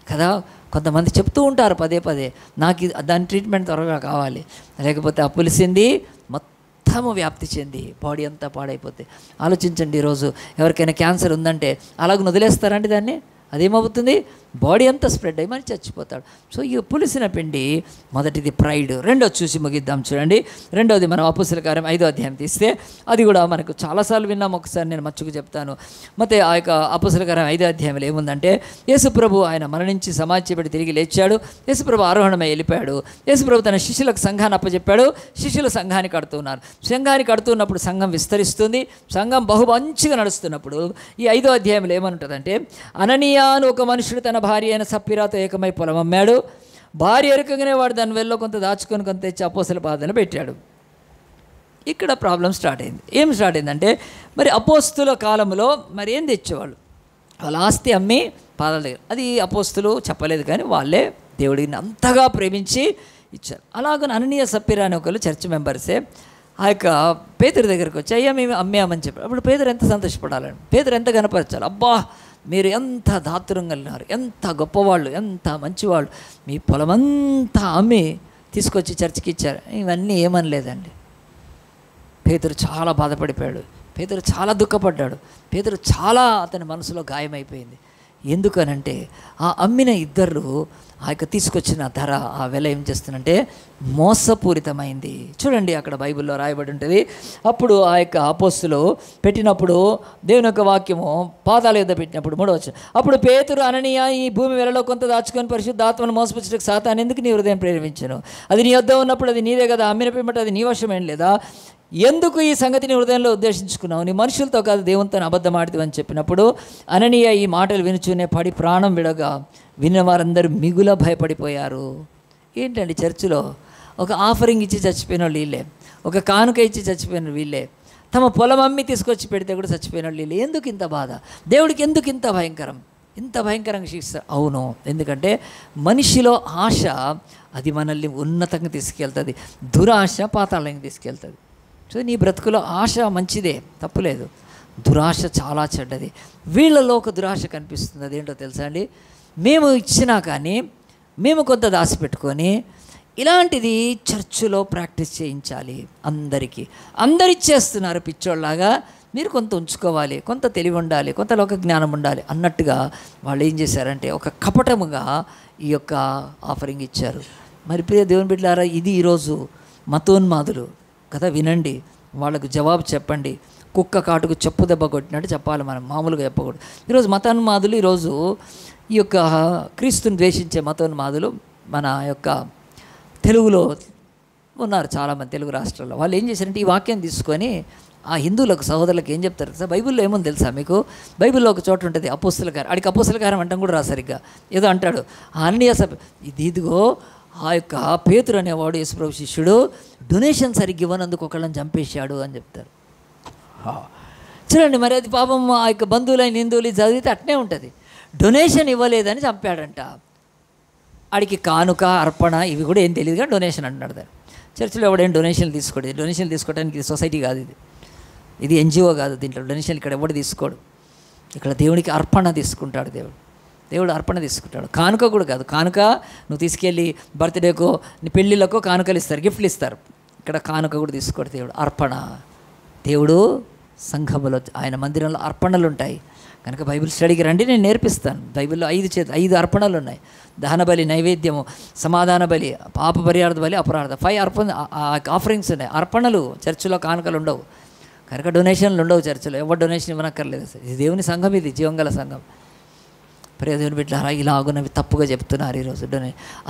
కదా. కొంతమంది చెప్తూ ఉంటారు పదే పదే, నాకు దాని ట్రీట్మెంట్ త్వరగా కావాలి, లేకపోతే ఆ పులిసింది మొత్తము వ్యాప్తి చెంది బాడీ అంతా పాడైపోతే. ఆలోచించండి, ఈరోజు ఎవరికైనా క్యాన్సర్ ఉందంటే అలాగ వదిలేస్తారండి దాన్ని? అదేమవుతుంది? బాడీ అంతా స్ప్రెడ్ అయ్యి మరి చచ్చిపోతాడు. సో ఈ పులిసిన పిండి మొదటిది ప్రైడ్. రెండోది చూసి ముగిద్దాం చూడండి. రెండోది మనం అపోస్తలుల కార్యం 5వ అధ్యాయం తీస్తే అది కూడా మనకు చాలాసార్లు విన్నాం, ఒకసారి నేను మచ్చుకు చెప్తాను. ಮತ್ತೆ ఆ యొక్క అపోస్తలుల కార్యం 5వ అధ్యాయంలో ఏముందంటే, యేసుప్రభు ఆయన మరణించి సమాధి చేయబడి తిరిగి లేచాడు, యేసుప్రభు ఆరోహణమై వెళ్ళిపోయాడు. యేసుప్రభు తన శిష్యులకు సంఘాన్ని అప్పచెప్పాడు, శిష్యులు సంఘాన్ని కడుతున్నారు. సంఘాన్ని కడుతున్నప్పుడు సంఘం విస్తరిస్తుంది, సంఘం మంచిగా నడుస్తున్నప్పుడు ఈ 5వ అధ్యాయంలో ఏమంటుందంటే, అననీయ అని ఒక మనుషుడు తన భార్య అయిన సప్పిరాతో ఏకమై పొలం అమ్మాడు. భార్య ఎరుకగానే వాడు దాని వెళ్ళలో కొంత దాచుకొని కొంత తెచ్చి అపోస్తల పాదాలను పెట్టాడు. ఇక్కడ ప్రాబ్లం స్టార్ట్ అయింది. ఏం స్టార్ట్ అయిందంటే, మరి అపోస్తుల కాలంలో మరి ఏం తెచ్చేవాళ్ళు? వాళ్ళ ఆస్తి అమ్మి పాదాల దగ్గర, అది అపోస్తులు చెప్పలేదు కానీ వాళ్ళే దేవుడిని అంతగా ప్రేమించి ఇచ్చారు. అలాగని అననీయ సప్పిరా అని ఒకళ్ళు చర్చ్ మెంబర్సే ఆ యొక్క పేతురు దగ్గరికి వచ్చి, అయ్యా మేము అమ్మేమని చెప్పారు. అప్పుడు పేతురు ఎంత సంతోషపడాలని, పేతురు ఎంత కనపరచాలి, అబ్బా మీరు ఎంత దాతృంగా ఉన్నారు, ఎంత గొప్పవాళ్ళు, ఎంత మంచివాళ్ళు, మీ పొలమంతా అమ్మి తీసుకొచ్చి చర్చికి ఇచ్చారు. ఇవన్నీ ఏమనలేదండి. పేతురు చాలా బాధపడిపోయాడు, పేతురు చాలా దుఃఖపడ్డాడు, పేతురు చాలా అతని మనసులో గాయమైపోయింది. ఎందుకనంటే ఆ అమ్మిన ఇద్దరు ఆ యొక్క తీసుకొచ్చిన ధర, ఆ వెల ఏం చేస్తుందంటే మోసపూరితమైంది. చూడండి అక్కడ బైబిల్లో రాయబడి ఉంటుంది. అప్పుడు ఆ యొక్క అపోస్తులు పెట్టినప్పుడు దేవుని యొక్క వాక్యము పాదాల యొద్ద పెట్టినప్పుడు 3వ వచనం, అప్పుడు పేతురు అననీయ ఈ భూమి వెలలో కొంత దాచుకొని పరిశుద్ధాత్మను మోసపుచ్చుటకు సాతాను ఎందుకు నీ హృదయం ప్రేరేపించను? అది నీ వద్ద ఉన్నప్పుడు అది నీదే కదా, అమ్మిన పిమ్మట అది నీ వశమేం లేదా? ఎందుకు ఈ సంగతిని హృదయంలో ఉద్దేశించుకున్నావు? నీ మనుషులతో కాదు దేవునితో అబద్ధం ఆడితివని చెప్పినప్పుడు అననీయ ఈ మాటలు వినుచూనే పడి ప్రాణం విడగా విన్న వారందరూ మిగుల భయపడిపోయారు. ఏంటండి, చర్చిలో ఒక ఆఫరింగ్ ఇచ్చి చచ్చిపోయిన వాళ్ళు వీళ్ళే, ఒక కానుక ఇచ్చి చచ్చిపోయిన వీళ్ళే, తమ పొలం అమ్మి తీసుకొచ్చి పెడితే కూడా చచ్చిపోయిన వాళ్ళు వీళ్ళే. ఎందుకు ఇంత బాధ? దేవుడికి ఎందుకు ఇంత భయంకరం, ఇంత భయంకరంగా శిక్షిస్తారు? అవును, ఎందుకంటే మనిషిలో ఆశ అది మనల్ని ఉన్నతంగా తీసుకెళ్తుంది, దురాశ పాతాళంగా తీసుకెళ్తుంది. సో నీ బ్రతుకులో ఆశ మంచిదే, తప్పులేదు, దురాశ చాలా చెడ్డది. వీళ్ళలో ఒక దురాశ కనిపిస్తుంది. అదేంటో తెలుసా అండి? మేము ఇచ్చినా కానీ మేము కొంత దాచిపెట్టుకొని ఇలాంటిది చర్చిలో ప్రాక్టీస్ చేయించాలి అందరికీ. అందరు ఇచ్చేస్తున్నారు పిచ్చోళ్ళలాగా, మీరు కొంత ఉంచుకోవాలి, కొంత తెలివి ఉండాలి, కొంత లోక జ్ఞానం ఉండాలి అన్నట్టుగా వాళ్ళు ఏం చేశారంటే ఒక కపటముగా ఈ యొక్క ఆఫరింగ్ ఇచ్చారు. మరి ప్రియ దేవుని బిడ్డలారా, ఇది ఈరోజు మతోన్మాదులు కదా, వినండి, వాళ్ళకు జవాబు చెప్పండి. కుక్క కాటుకు చెప్పు దెబ్బ కొట్టినట్టు చెప్పాలి, మనం మామూలుగా చెప్పకూడదు. ఈరోజు మతోన్మాదులు, ఈరోజు ఈ యొక్క క్రీస్తుని ద్వేషించే మతోన్మాదులు మన యొక్క తెలుగులో ఉన్నారు చాలామంది, తెలుగు రాష్ట్రాల్లో. వాళ్ళు ఏం చేశారంటే ఈ వాక్యం తీసుకొని ఆ హిందువులకు సహోదరులకు ఏం చెప్తారు తెలుసా? బైబిల్లో ఏముంది తెలుసా మీకు? బైబిల్లో ఒక చోట ఉంటుంది అపోస్తల కార్యం, ఆడికి అపోస్తల కార్యం అంటాం కూడా రా సరిగ్గా, ఏదో అంటాడు అననీయ ఇదిగో ఆ యొక్క పేతురు అనేవాడు యేసుప్రభు శిష్యుడు డొనేషన్ సరిగ్గా ఇవ్వనందుకు ఒకళ్ళని చంపేశాడు అని చెప్తారు. చూడండి, మరి అది పాపం ఆ యొక్క బంధువులైన హిందువులు చదివితే అట్నే ఉంటుంది. డొనేషన్ ఇవ్వలేదని చంపాడంట. ఆడికి కానుక అర్పణ ఇవి కూడా ఏం తెలియదు కానీ డొనేషన్ అంటున్నాడు. దాన్ని చర్చిలో ఎవడేం డొనేషన్లు తీసుకోడు. డొనేషన్ తీసుకోవడానికి ఇది సొసైటీ కాదు, ఇది ఎన్జిఓ కాదు. దీంట్లో డొనేషన్ ఇక్కడ ఎవడు తీసుకోడు. ఇక్కడ దేవునికి అర్పణ తీసుకుంటాడు, దేవుడు అర్పణ తీసుకుంటాడు. కానుక కూడా కాదు, కానుక నువ్వు తీసుకెళ్ళి బర్త్డేకో నీ పెళ్ళిళ్ళకో కానుకలు ఇస్తారు, గిఫ్ట్లు ఇస్తారు. ఇక్కడ కానుక కూడా తీసుకోడు దేవుడు, అర్పణ. దేవుడు సంఘములో ఆయన మందిరంలో అర్పణలు ఉంటాయి కనుక బైబిల్ స్టడీకి రండి, నేను నేర్పిస్తాను. బైబిల్లో 5 అర్పణలు ఉన్నాయి: దహన బలి, నైవేద్యము, సమాధాన బలి, పాప పరిహారార్థ బలి, అపరాధ. 5 ఆఫరింగ్స్ ఉన్నాయి. అర్పణలు చర్చిలో కానుకలు ఉండవు కనుక డొనేషన్లు ఉండవు చర్చిలో. ఎవరు డొనేషన్ ఇవ్వనక్కర్లేదు. ఇది దేవుని సంఘం, ఇది జీవంగల సంఘం. ప్రియ దేవుని బిడ్డలారా, ఇలాగునవి తప్పుగా చెప్తున్నారు ఈరోజు.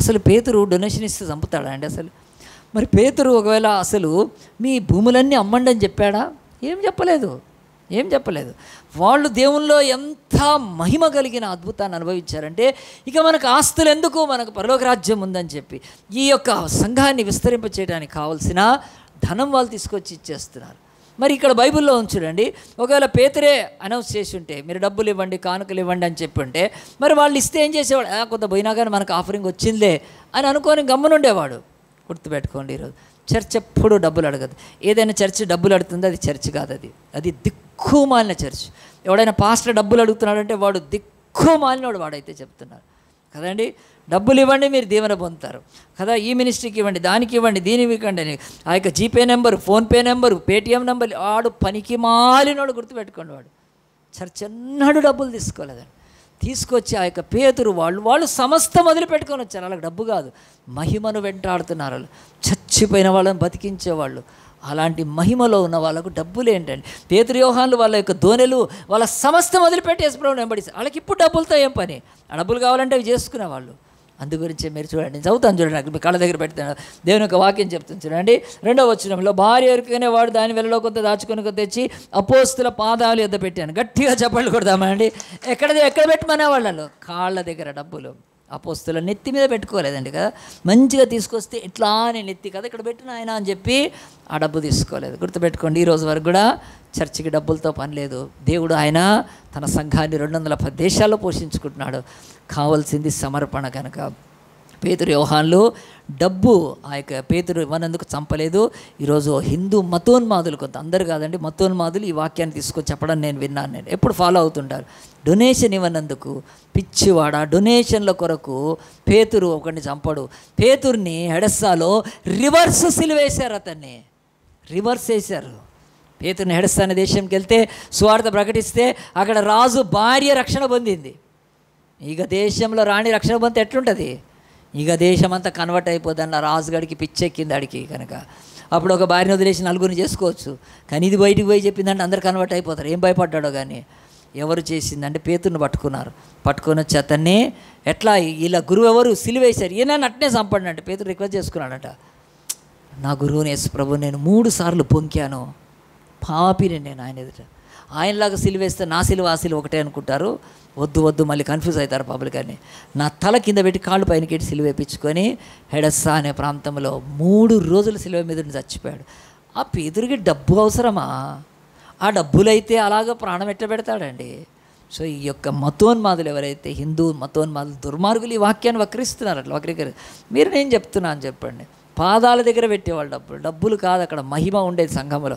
అసలు పేతురు డొనేషన్ ఇస్తే చంపుతాడా అండి అసలు? మరి పేతురు ఒకవేళ అసలు మీ భూములన్నీ అమ్మండి అని చెప్పాడా? ఏం చెప్పలేదు. వాళ్ళు దేవుల్లో ఎంత మహిమ కలిగిన అద్భుతాన్ని అనుభవించారంటే, ఇక మనకు ఆస్తులు ఎందుకు, మనకు పరలోక రాజ్యం ఉందని చెప్పి ఈ యొక్క సంఘాన్ని విస్తరింప చేయడానికి కావాల్సిన ధనం వాళ్ళు తీసుకొచ్చి ఇచ్చేస్తున్నారు. మరి ఇక్కడ బైబిల్లో చూడండి, ఒకవేళ పేతురే అనౌన్స్ చేసి ఉంటే మీరు డబ్బులు ఇవ్వండి, కానుకలు ఇవ్వండి అని చెప్పి ఉంటే, మరి వాళ్ళు ఇస్తే ఏం చేసేవాడు? కొంత పోయినా కానీ మనకు ఆఫరింగ్ వచ్చిందే అని అనుకొని గమ్మునుండేవాడు. గుర్తుపెట్టుకోండి, ఈరోజు చర్చ్ ఎప్పుడు డబ్బులు అడగదు. ఏదైనా చర్చ్ డబ్బులు అడుగుతుందో అది చర్చ్ కాదు, అది దిక్కుమాలిన చర్చ్. ఎవడైనా పాస్టర్ డబ్బులు అడుగుతున్నాడంటే వాడు దిక్కుమాలినోడు, వాడైతే చెప్తున్నారు కదండి. డబ్బులు ఇవ్వండి, మీరు దీవెన పొందుతారు కదా. ఈ మినిస్ట్రీకి ఇవ్వండి, దానికి ఇవ్వండి, దీనికి ఇవ్వండి అని ఆ యొక్క GPay number, PhonePe number, Paytm number, వాడు పనికి మాలినోడు. గుర్తుపెట్టుకోండి, వాడు చర్చ్ ఎన్నడూ డబ్బులు తీసుకోలేదండి. తీసుకొచ్చి ఆ యొక్క పేతురు వాళ్ళు సమస్తం వదిలిపెట్టుకొని వచ్చారు. వాళ్ళకి డబ్బు కాదు, మహిమను వెంటాడుతున్నారు. వాళ్ళు చచ్చిపోయిన వాళ్ళని బతికించేవాళ్ళు. అలాంటి మహిమలో ఉన్న వాళ్ళకు డబ్బులు ఏంటండి? పేతురు యోహాన్లు వాళ్ళ యొక్క దోనెలు, వాళ్ళ సమస్తం వదిలిపెట్టి యేసుప్రభువుని వెంబడిస్తారు. వాళ్ళకి ఇప్పుడు డబ్బులతో ఏం పని? ఆ డబ్బులు కావాలంటే అవి చేసుకునేవాళ్ళు. అందు గురించే మీరు చూడండి, నేను చదువుతాను చూడండి, నాకు మీ కళ్ళ దగ్గర పెడతాను. దేవుని యొక్క వాక్యం చెప్తుంది చూడండి. 2వ వచనంలో, భార్య ఎరుకనే వాడు దాని వెలలో కొంత దాచుకొని తెచ్చి అపోస్తుల పాదాలు యొద్ద పెట్టాను. గట్టిగా చప్పట్లు కొడదామండి. ఎక్కడ పెట్టమనే వాళ్ళు కాళ్ళ దగ్గర డబ్బులు అపోస్తుల నెత్తి మీద పెట్టుకోలేదండి కదా. మంచిగా తీసుకొస్తే ఇట్లా నేను నెత్తి కదా ఇక్కడ పెట్టిన ఆయన అని చెప్పి ఆ డబ్బు తీసుకోలేదు. గుర్తుపెట్టుకోండి, ఈ రోజు వరకు కూడా చర్చికి డబ్బులతో పని లేదు. దేవుడు ఆయన తన సంఘాన్ని 210 దేశాల్లో పోషించుకుంటున్నాడు. కావాల్సింది సమర్పణ కనుక పేతురు యోహాన్లు డబ్బు ఆ యొక్క పేతురు ఇవ్వనందుకు చంపలేదు. ఈరోజు హిందూ మతోన్మాదులు, కొంత అందరు కాదండి, మతోన్మాదులు ఈ వాక్యాన్ని తీసుకొని చెప్పడం నేను విన్నాను. నేను ఎప్పుడు ఫాలో అవుతుంటారు. డొనేషన్ ఇవ్వనందుకు పిచ్చివాడ, డొనేషన్ల కొరకు పేతురు ఒకరిని చంపడు. పేతుర్ని హెడస్సాలో రివర్స్ సిలువేశారు, అతన్ని రివర్స్ వేశారు. పేతుర్ని హెడస్సా అనే దేశంకి వెళ్తే సువార్త ప్రకటిస్తే అక్కడ రాజు భార్య రక్షణ పొందింది. ఇక దేశంలో రాణి రక్షణ పొందితే ఎట్లుంటుంది? ఇక దేశం అంతా కన్వర్ట్ అయిపోద్ది. రాజుగాడికి పిచ్చెక్కింది ఆడికి కనుక. అప్పుడు ఒక భార్యను వదిలేసి నలుగురిని చేసుకోవచ్చు, కానీ ఇది బయటికి పోయి చెప్పిందంటే అందరు కన్వర్ట్ అయిపోతారు. ఏం భయపడ్డాడో కానీ. ఎవరు చేసిందంటే పేతుర్ని పట్టుకున్నారు. పట్టుకొని వచ్చి అతన్ని ఎట్లా ఇలా గురువు ఎవరు సిలువేశారు, ఈయన అట్నే చంపండి అంటే పేతురు రిక్వెస్ట్ చేసుకున్నాడట. నా గురువుని యేసు ప్రభు నేను 3 సార్లు పొంకాను, పాపిని నేను ఆయన ఎదుట. ఆయనలాగా సిలువేస్తే నా సిలువ ఆ సిలువ ఒకటే అనుకుంటారు. వద్దు వద్దు, మళ్ళీ కన్ఫ్యూజ్ అవుతారు పబ్లిక్ అని. నా తల కింద పెట్టి కాళ్ళు పైన పెట్టి సిలువ వేయించుకొని హెడస్సా అనే ప్రాంతంలో 3 రోజులు సిలువ మీద చచ్చిపోయాడు. ఆ పేతురికి డబ్బు అవసరమా? ఆ డబ్బులైతే అలాగ ప్రాణం ఎట్ట పెడతాడండి. సో ఈ యొక్క మతోన్మాదులు ఎవరైతే హిందూ మతోన్మాదులు దుర్మార్గులు ఈ వాక్యాన్ని వక్రిస్తున్నారు. అట్లా మీరు నేను చెప్తున్నాను చెప్పండి. పాదాల దగ్గర పెట్టేవాళ్ళు డబ్బులు కాదు, అక్కడ మహిమ ఉండేది సంఘములో.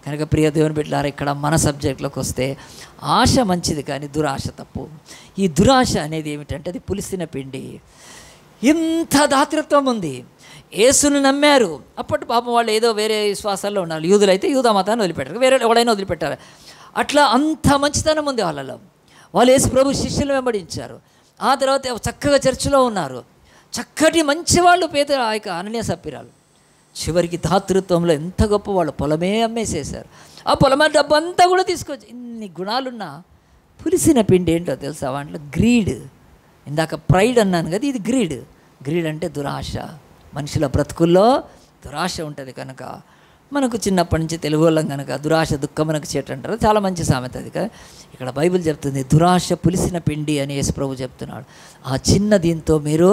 కనుక ప్రియ దేవుని బిడ్డలారా, ఇక్కడ మన సబ్జెక్ట్లోకి వస్తే ఆశ మంచిది కానీ దురాశ తప్పు. ఈ దురాశ అనేది ఏమిటంటే అది పులిసిన పిండి. ఇంత దాతృత్వం ఉంది. యేసును నమ్మారు. అప్పటి పాపం వాళ్ళు ఏదో వేరే విశ్వాసాల్లో ఉన్నారు. యూదులైతే యూదా మతాన్ని వదిలిపెట్టారు, వేరే ఎవడైనా వదిలిపెట్టారు. అట్లా అంత మంచితనం ఉంది వాళ్ళలో. వాళ్ళు యేసు ప్రభు శిష్యులు వెంబడించారు. ఆ తర్వాత చక్కగా చర్చిలో ఉన్నారు. చక్కటి మంచివాళ్ళు పేతురు, ఆ యొక్క అననీయ సప్పిరాలు. చివరికి దాతృత్వంలో ఎంత గొప్ప వాళ్ళు, పొలమే అమ్మేసేశారు. ఆ పొలమే డబ్బు అంతా కూడా తీసుకొచ్చి, ఇన్ని గుణాలున్నా పులిసిన పిండి ఏంటో తెలుసా? వాటిలో గ్రీడ్. ఇందాక ప్రైడ్ అన్నాను కదా, ఇది గ్రీడ్. గ్రీడ్ అంటే దురాశ. మనుషుల బ్రతుకుల్లో దురాశ ఉంటుంది. కనుక మనకు చిన్నప్పటి నుంచి తెలుగు వాళ్ళం కనుక దురాశ దుఃఖం మనకు చేట అంటారు. చాలా మంచి సామెత అది. ఇక్కడ బైబిల్ చెప్తుంది దురాశ పులిసిన పిండి అని యేసు ప్రభు చెప్తున్నాడు. ఆ చిన్న దీంతో మీరు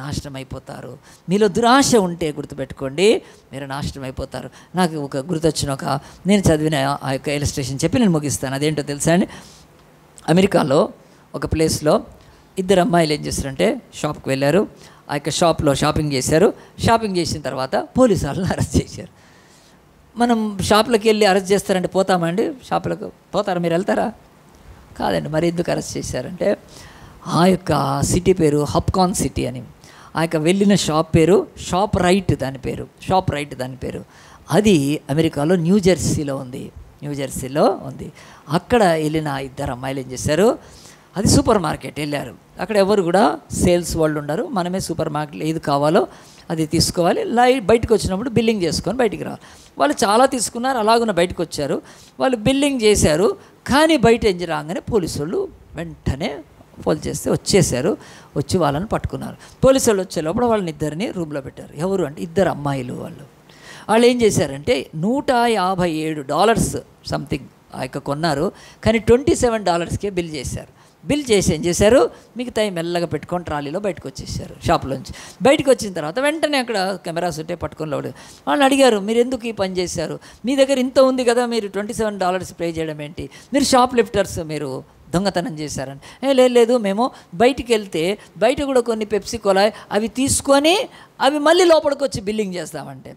నాశనం అయిపోతారు. మీలో దురాశ ఉంటే గుర్తుపెట్టుకోండి, మీరు నాశనం అయిపోతారు. నాకు ఒక గుర్తొచ్చిన నేను చదివిన ఆ యొక్క ఇలస్ట్రేషన్ చెప్పి నేను ముగిస్తాను. అదేంటో తెలుసా అండి? అమెరికాలో ఒక ప్లేస్లో 2 అమ్మాయిలు ఏం చేశారంటే షాప్కి వెళ్ళారు. ఆ యొక్క షాప్లో షాపింగ్ చేశారు. షాపింగ్ చేసిన తర్వాత పోలీసు వాళ్ళని అరెస్ట్ చేశారు. మనం షాప్లోకి వెళ్ళి అరెస్ట్ చేస్తారంటే పోతామండి? షాపులకు పోతారా? మీరు వెళ్తారా? కాదండి. మరి ఎందుకు అరెస్ట్ చేశారంటే ఆ యొక్క సిటీ పేరు హప్కాన్ సిటీ అని. ఆ యొక్క వెళ్ళిన షాప్ పేరు షాప్ రైట్, దాని పేరు షాప్ రైట్ దాని పేరు. అది అమెరికాలో న్యూజెర్సీలో ఉంది. అక్కడ వెళ్ళిన 2 అమ్మాయిలు ఏం చేశారు, అది సూపర్ మార్కెట్ వెళ్ళారు. అక్కడ ఎవరు కూడా సేల్స్ వాళ్ళు ఉండరు. మనమే సూపర్ మార్కెట్లో ఏది కావాలో అది తీసుకోవాలి. బయటకు వచ్చినప్పుడు బిల్లింగ్ చేసుకొని బయటికి రావాలి. వాళ్ళు చాలా తీసుకున్నారు. అలాగున్న బయటకు వచ్చారు. వాళ్ళు బిల్లింగ్ చేశారు. కానీ బయట ఏం రాగానే పోలీసు వాళ్ళు వెంటనే పోల్ చేస్తే వచ్చేసారు. వచ్చి వాళ్ళని పట్టుకున్నారు. పోలీసు వాళ్ళు వచ్చే లోపల వాళ్ళని 2 రూమ్లో పెట్టారు. ఎవరు అంటే 2 అమ్మాయిలు. వాళ్ళు ఏం చేశారంటే $157 సంథింగ్ ఆ యొక్క కొన్నారు. కానీ $27కే బిల్ చేశారు. బిల్ చేసి ఏం చేశారు, మిగతా మెల్లగా పెట్టుకొని ట్రాలీలో బయటకు వచ్చేసారు. షాప్లోంచి బయటకు వచ్చిన తర్వాత వెంటనే అక్కడ కెమెరాస్ ఉంటే పట్టుకొని వాళ్ళని అడిగారు, మీరు ఎందుకు ఈ పని చేశారు? మీ దగ్గర ఇంత ఉంది కదా, మీరు $27 పే చేయడం ఏంటి? మీరు షాప్ లిఫ్టర్స్, మీరు దొంగతనం చేశారని. లేదు, మేము బయటికి వెళ్తే బయట కూడా కొన్ని పెప్సీ కోలా అవి తీసుకొని అవి మళ్ళీ లోపలికి వచ్చి బిల్లింగ్ చేస్తామంటే,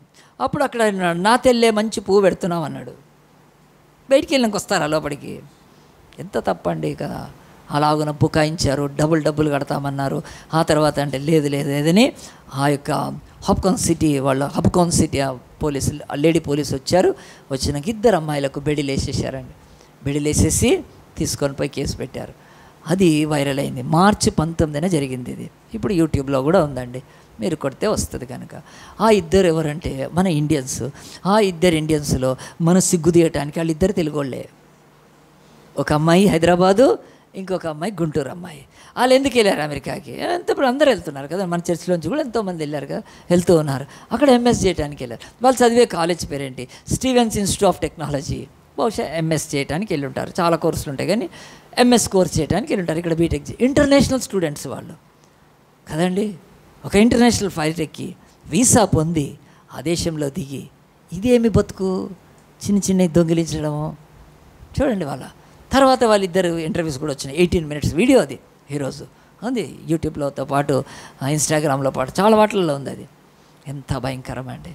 అప్పుడు అక్కడ నా తెల్లే మంచి పువ్వు పెడుతున్నాం అన్నాడు. బయటికి వెళ్ళినాక వస్తారా లోపలికి? ఎంత తప్పండి కదా. అలాగున బుకాయించారు. డబ్బులు కడతామన్నారు. ఆ తర్వాత అంటే లేదని ఆ యొక్క హప్కాన్ సిటీ పోలీసులు, లేడీ పోలీసు వచ్చారు. వచ్చినాక 2 అమ్మాయిలకు బెడిలేసేసారండి. బెడిలేసేసి తీసుకొని పోయి కేసు పెట్టారు. అది వైరల్ అయింది. మార్చి 19న జరిగింది ఇది. ఇప్పుడు యూట్యూబ్లో కూడా ఉందండి, మీరు కొడితే వస్తుంది. కనుక ఆ 2 ఎవరంటే మన ఇండియన్స్. ఆ 2 ఇండియన్స్లో మన సిగ్గు తీయటానికి వాళ్ళిద్దరు తెలుగోళ్ళే. ఒక అమ్మాయి హైదరాబాదు, ఇంకొక అమ్మాయి గుంటూరు అమ్మాయి. వాళ్ళు ఎందుకు వెళ్ళారు అమెరికాకి? ఇప్పుడు అందరూ వెళ్తున్నారు కదా, మన చర్చిలోంచి కూడా ఎంతోమంది వెళ్ళారు కదా, వెళ్తూ ఉన్నారు. అక్కడ ఎంఎస్ చేయడానికి వెళ్ళారు. వాళ్ళు చదివే కాలేజ్ పేరేంటి? Stevens institute of technology. బహుశా ఎంఎస్ చేయడానికి వెళ్ళి ఉంటారు. చాలా కోర్సులు ఉంటాయి కానీ ఎంఎస్ కోర్స్ చేయడానికి వెళ్ళి ఉంటారు. ఇక్కడ బీటెక్ ఇంటర్నేషనల్ స్టూడెంట్స్ వాళ్ళు కదండి. ఒక ఇంటర్నేషనల్ ఫ్లైట్ ఎక్కి వీసా పొంది ఆ దేశంలో దిగి, ఇదేమి బతుకు? చిన్న దొంగిలించడము చూడండి. తర్వాత వాళ్ళిద్దరు ఇంటర్వ్యూస్ కూడా వచ్చినాయి. 18 minutes వీడియో అది ఈరోజు. ఉంది. యూట్యూబ్లోతో పాటు ఇన్స్టాగ్రామ్లో పాటు చాలా వాటిల్లో ఉంది. అది ఎంత భయంకరం అండి.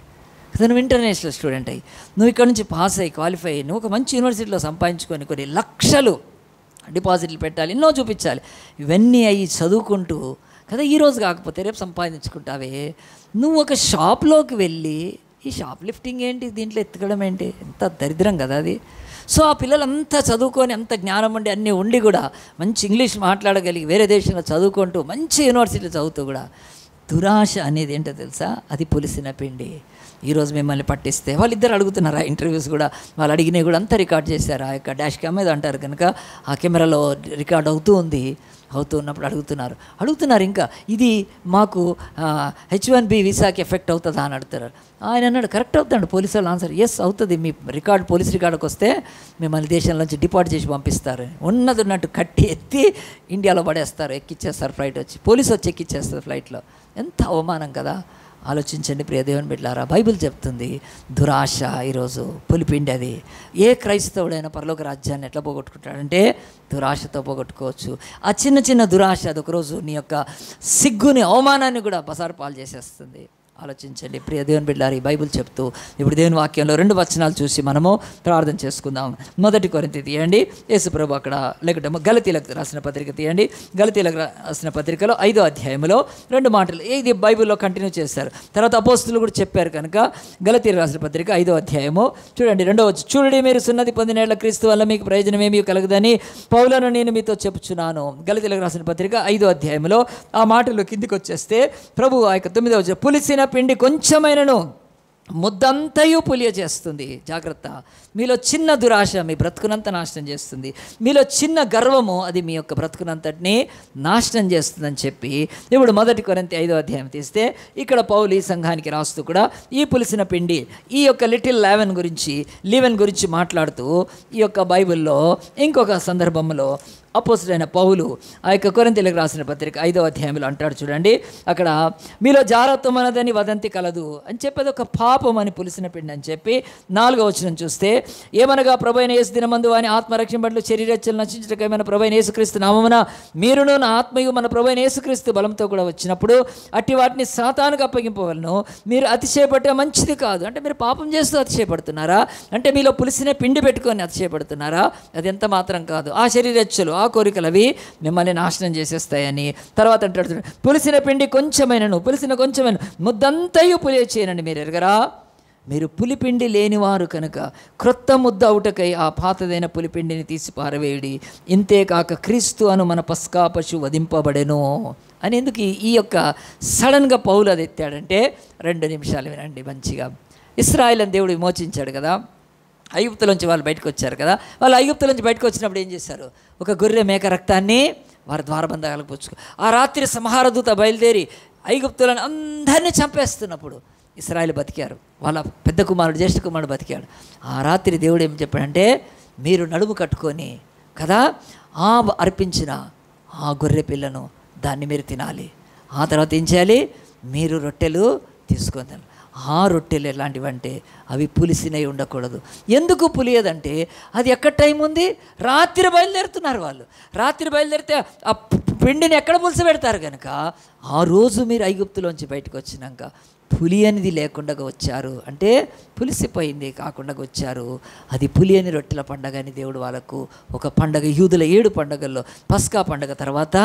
నువ్వు ఇంటర్నేషనల్ స్టూడెంట్ అయ్యి నువ్వు ఇక్కడ నుంచి పాస్ అయ్యి క్వాలిఫై అయ్యి నువ్వు ఒక మంచి యూనివర్సిటీలో సంపాదించుకొని కొన్ని లక్షలు డిపాజిట్లు పెట్టాలి, ఎన్నో చూపించాలి. ఇవన్నీ అయ్యి చదువుకుంటూ కదా ఈరోజు కాకపోతే రేపు సంపాదించుకుంటావే. నువ్వు ఒక షాప్లోకి వెళ్ళి ఈ షాప్ లిఫ్టింగ్ ఏంటి, దీంట్లో ఎత్తుకడం ఏంటి, ఎంత దరిద్రం కదా అది. సో ఆ పిల్లలంతా చదువుకొని అంత జ్ఞానం ఉండి అన్నీ ఉండి కూడా మంచి ఇంగ్లీష్ మాట్లాడగలిగి వేరే దేశంలో చదువుకుంటూ మంచి యూనివర్సిటీలో చదువుతూ కూడా దురాశ అనేది ఏంటో తెలుసా, అది పులిసిన పిండి. ఈరోజు మిమ్మల్ని పట్టిస్తే వాళ్ళిద్దరు అడుగుతున్నారు ఆ ఇంటర్వ్యూస్ కూడా, వాళ్ళు అడిగినవి కూడా అంతా రికార్డ్ చేశారు. ఆ యొక్క డాష్ క్యామ్ మీద అంటారు కనుక ఆ కెమెరాలో రికార్డ్ అవుతూ ఉన్నప్పుడు అడుగుతున్నారు ఇంకా ఇది మాకు H1B వీసాకి ఎఫెక్ట్ అవుతుందా అని అడుగుతున్నారు. ఆయన అన్నాడు కరెక్ట్ అవుతాడు. పోలీసు వాళ్ళు ఆన్సర్ ఎస్ అవుతుంది, మీ రికార్డ్ పోలీస్ రికార్డుకి వస్తే మిమ్మల్ని దేశంలోంచి డిపార్ట్ చేసి పంపిస్తారు. ఉన్నట్టు కట్టి ఎత్తి ఇండియాలో పడేస్తారు, ఎక్కిచ్చేస్తారు, ఫ్లైట్ వచ్చి పోలీసు వచ్చి ఎక్కిచ్చేస్తారు ఫ్లైట్లో. ఎంత అవమానం కదా. ఆలోచించండి ప్రియ దేవుని బిడ్డలారా, బైబిల్ చెప్తుంది దురాశ ఈరోజు పులిపిండి. అది ఏ క్రైస్తవుడైనా పరలోక రాజ్యాన్ని ఎట్లా పోగొట్టుకుంటాడంటే దురాశతో పోగొట్టుకోవచ్చు. ఆ చిన్న చిన్న దురాశ అది ఒకరోజు నీ యొక్క సిగ్గుని అవమానాన్ని కూడా బసారు పాలు చేసేస్తుంది. ఆలోచించండి ప్రియ దేవుని బిడ్డలారా, ఈ బైబిల్ చెప్తూ ఇప్పుడు దేవుని వాక్యంలో 2 వచనాలు చూసి మనము ప్రార్థన చేసుకుందాం. 1 కొరింథీ తీయండి, యేసుప్రభు అక్కడ లేకుంటే గలతీలకు రాసిన పత్రిక తీయండి. గలతీలకు రాసిన పత్రికలో 5వ అధ్యాయంలో 2 మాటలు ఇది బైబిల్లో కంటిన్యూ చేశారు. తర్వాత అపోస్తులు కూడా చెప్పారు కనుక గలతీలకు రాసిన పత్రిక 5వ అధ్యాయము చూడండి 2వ వచనం. చూడండి మీరు సున్నతి పొందినేళ్ల క్రీస్తు వల్ల మీకు ప్రయోజనమేమీ కలగదని పౌలను నేను మీతో చెప్పుచున్నాను. గలతీలకు రాసిన పత్రిక 5వ అధ్యాయంలో ఆ మాటలు కిందికి వచ్చేస్తే ప్రభు ఆ యొక్క 9వ వచనం, పులిసిన పిండి కొంచెమైనను ముద్దంతయు పులియ చేస్తుంది. జాగ్రత్త. మీలో చిన్న దురాశ మీ బ్రతుకునంత నాశనం చేస్తుంది. మీలో చిన్న గర్వము అది మీ యొక్క బ్రతుకునంతటిని నాశనం చేస్తుందని చెప్పి ఇప్పుడు 1 కొరింథీ 5వ అధ్యాయం తీస్తే ఇక్కడ పౌలు ఈ సంఘానికి రాస్తూ కూడా ఈ పులిసిన పిండి ఈ యొక్క లిటిల్ లీవెన్ గురించి మాట్లాడుతూ ఈ యొక్క బైబిల్లో ఇంకొక సందర్భంలో అపోస్తలుడైన పౌలు ఆ యొక్క కొరింథీయులకు రాసిన పత్రిక 5వ అధ్యాయంలో అంటాడు చూడండి, అక్కడ మీలో జారత్వం అన్నదని వదంతి కలదు అని చెప్పేది ఒక పాపం అని పులిసిన పిండి అని చెప్పి 4వ వచనం చూస్తే ఏమనగా ప్రభువైన యేసు దినమందు వాని ఆత్మరక్షణ బట్లు శరీరచ్చలు నశించటకమైన ప్రభువైన యేసుక్రీస్తు నామమున మీరును నా ఆత్మయు మన ప్రభువైన యేసుక్రీస్తు బలంతో కూడా వచ్చినప్పుడు అట్టి వాటిని సాతానుకు అప్పగింపవలను. మీరు అతిశయపట్టే మంచిది కాదు. అంటే మీరు పాపం చేస్తూ అతిశయపడుతున్నారా? అంటే మీలో పులిసిన పిండి పెట్టుకొని అతిశయపడుతున్నారా? అది ఎంత మాత్రం కాదు. ఆ శరీరచ్చలు ఆ కోరికలు అవి మిమ్మల్ని నాశనం చేసేస్తాయని. తర్వాత అంటాడు పులిసిన పిండి కొంచెమైనను ముద్దంతయు పులియ చేయనండి మీరు ఎరగరా? మీరు పులిపిండి లేనివారు కనుక క్రొత్త ముద్ద అవుటకై ఆ పాతదైన పులిపిండిని తీసి పారవేయుడి. ఇంతేకాక క్రీస్తు అను మన పస్కా పశువు వధింపబడెను అని ఎందుకు ఈ యొక్క సడన్గా పౌలు అది ఎత్తాడంటే 2 నిమిషాలు వినండి మంచిగా. ఇశ్రాయేలును దేవుడు విమోచించాడు కదా, ఐగుప్తులోంచి వాళ్ళు బయటకు వచ్చారు కదా. వాళ్ళు ఐగుప్తులోంచి బయటకు వచ్చినప్పుడు ఏం చేశారు? ఒక గొర్రె మేక రక్తాన్ని వారి ద్వారబంధాలకు పుచ్చుకో. ఆ రాత్రి సంహార దూత బయలుదేరి ఐగుప్తులను అందరినీ చంపేస్తున్నప్పుడు ఇశ్రాయేలు బతికారు. వాళ్ళ పెద్ద కుమారుడు జ్యేష్ఠ కుమారుడు బతికాడు. ఆ రాత్రి దేవుడు ఏం చెప్పాడంటే మీరు నడుము కట్టుకొని కదా అర్పించిన ఆ గొర్రె పిల్లను దాన్ని మీరు తినాలి. ఆ తర్వాత ఏం చేయాలి? మీరు రొట్టెలు తీసుకొని ఆ రొట్టెలు ఎలాంటివంటే అవి పులిసినవి ఉండకూడదు. ఎందుకు పులియదంటే అది ఎక్కడ టైం ఉంది? రాత్రి బయలుదేరుతున్నారు వాళ్ళు. రాత్రి బయలుదేరితే ఆ పిండిని ఎక్కడ పులిసి పెడతారు కనుక ఆ రోజు మీరు ఐగుప్తులోంచి బయటకు వచ్చినాక పులియనిది లేకుండా వచ్చారు. అంటే పులిసిపోయింది కాకుండా వచ్చారు. అది పులియని రొట్టెల పండగ అని దేవుడు వాళ్ళకు ఒక పండగ, యూదుల 7 పండగల్లో పస్కా పండగ తర్వాత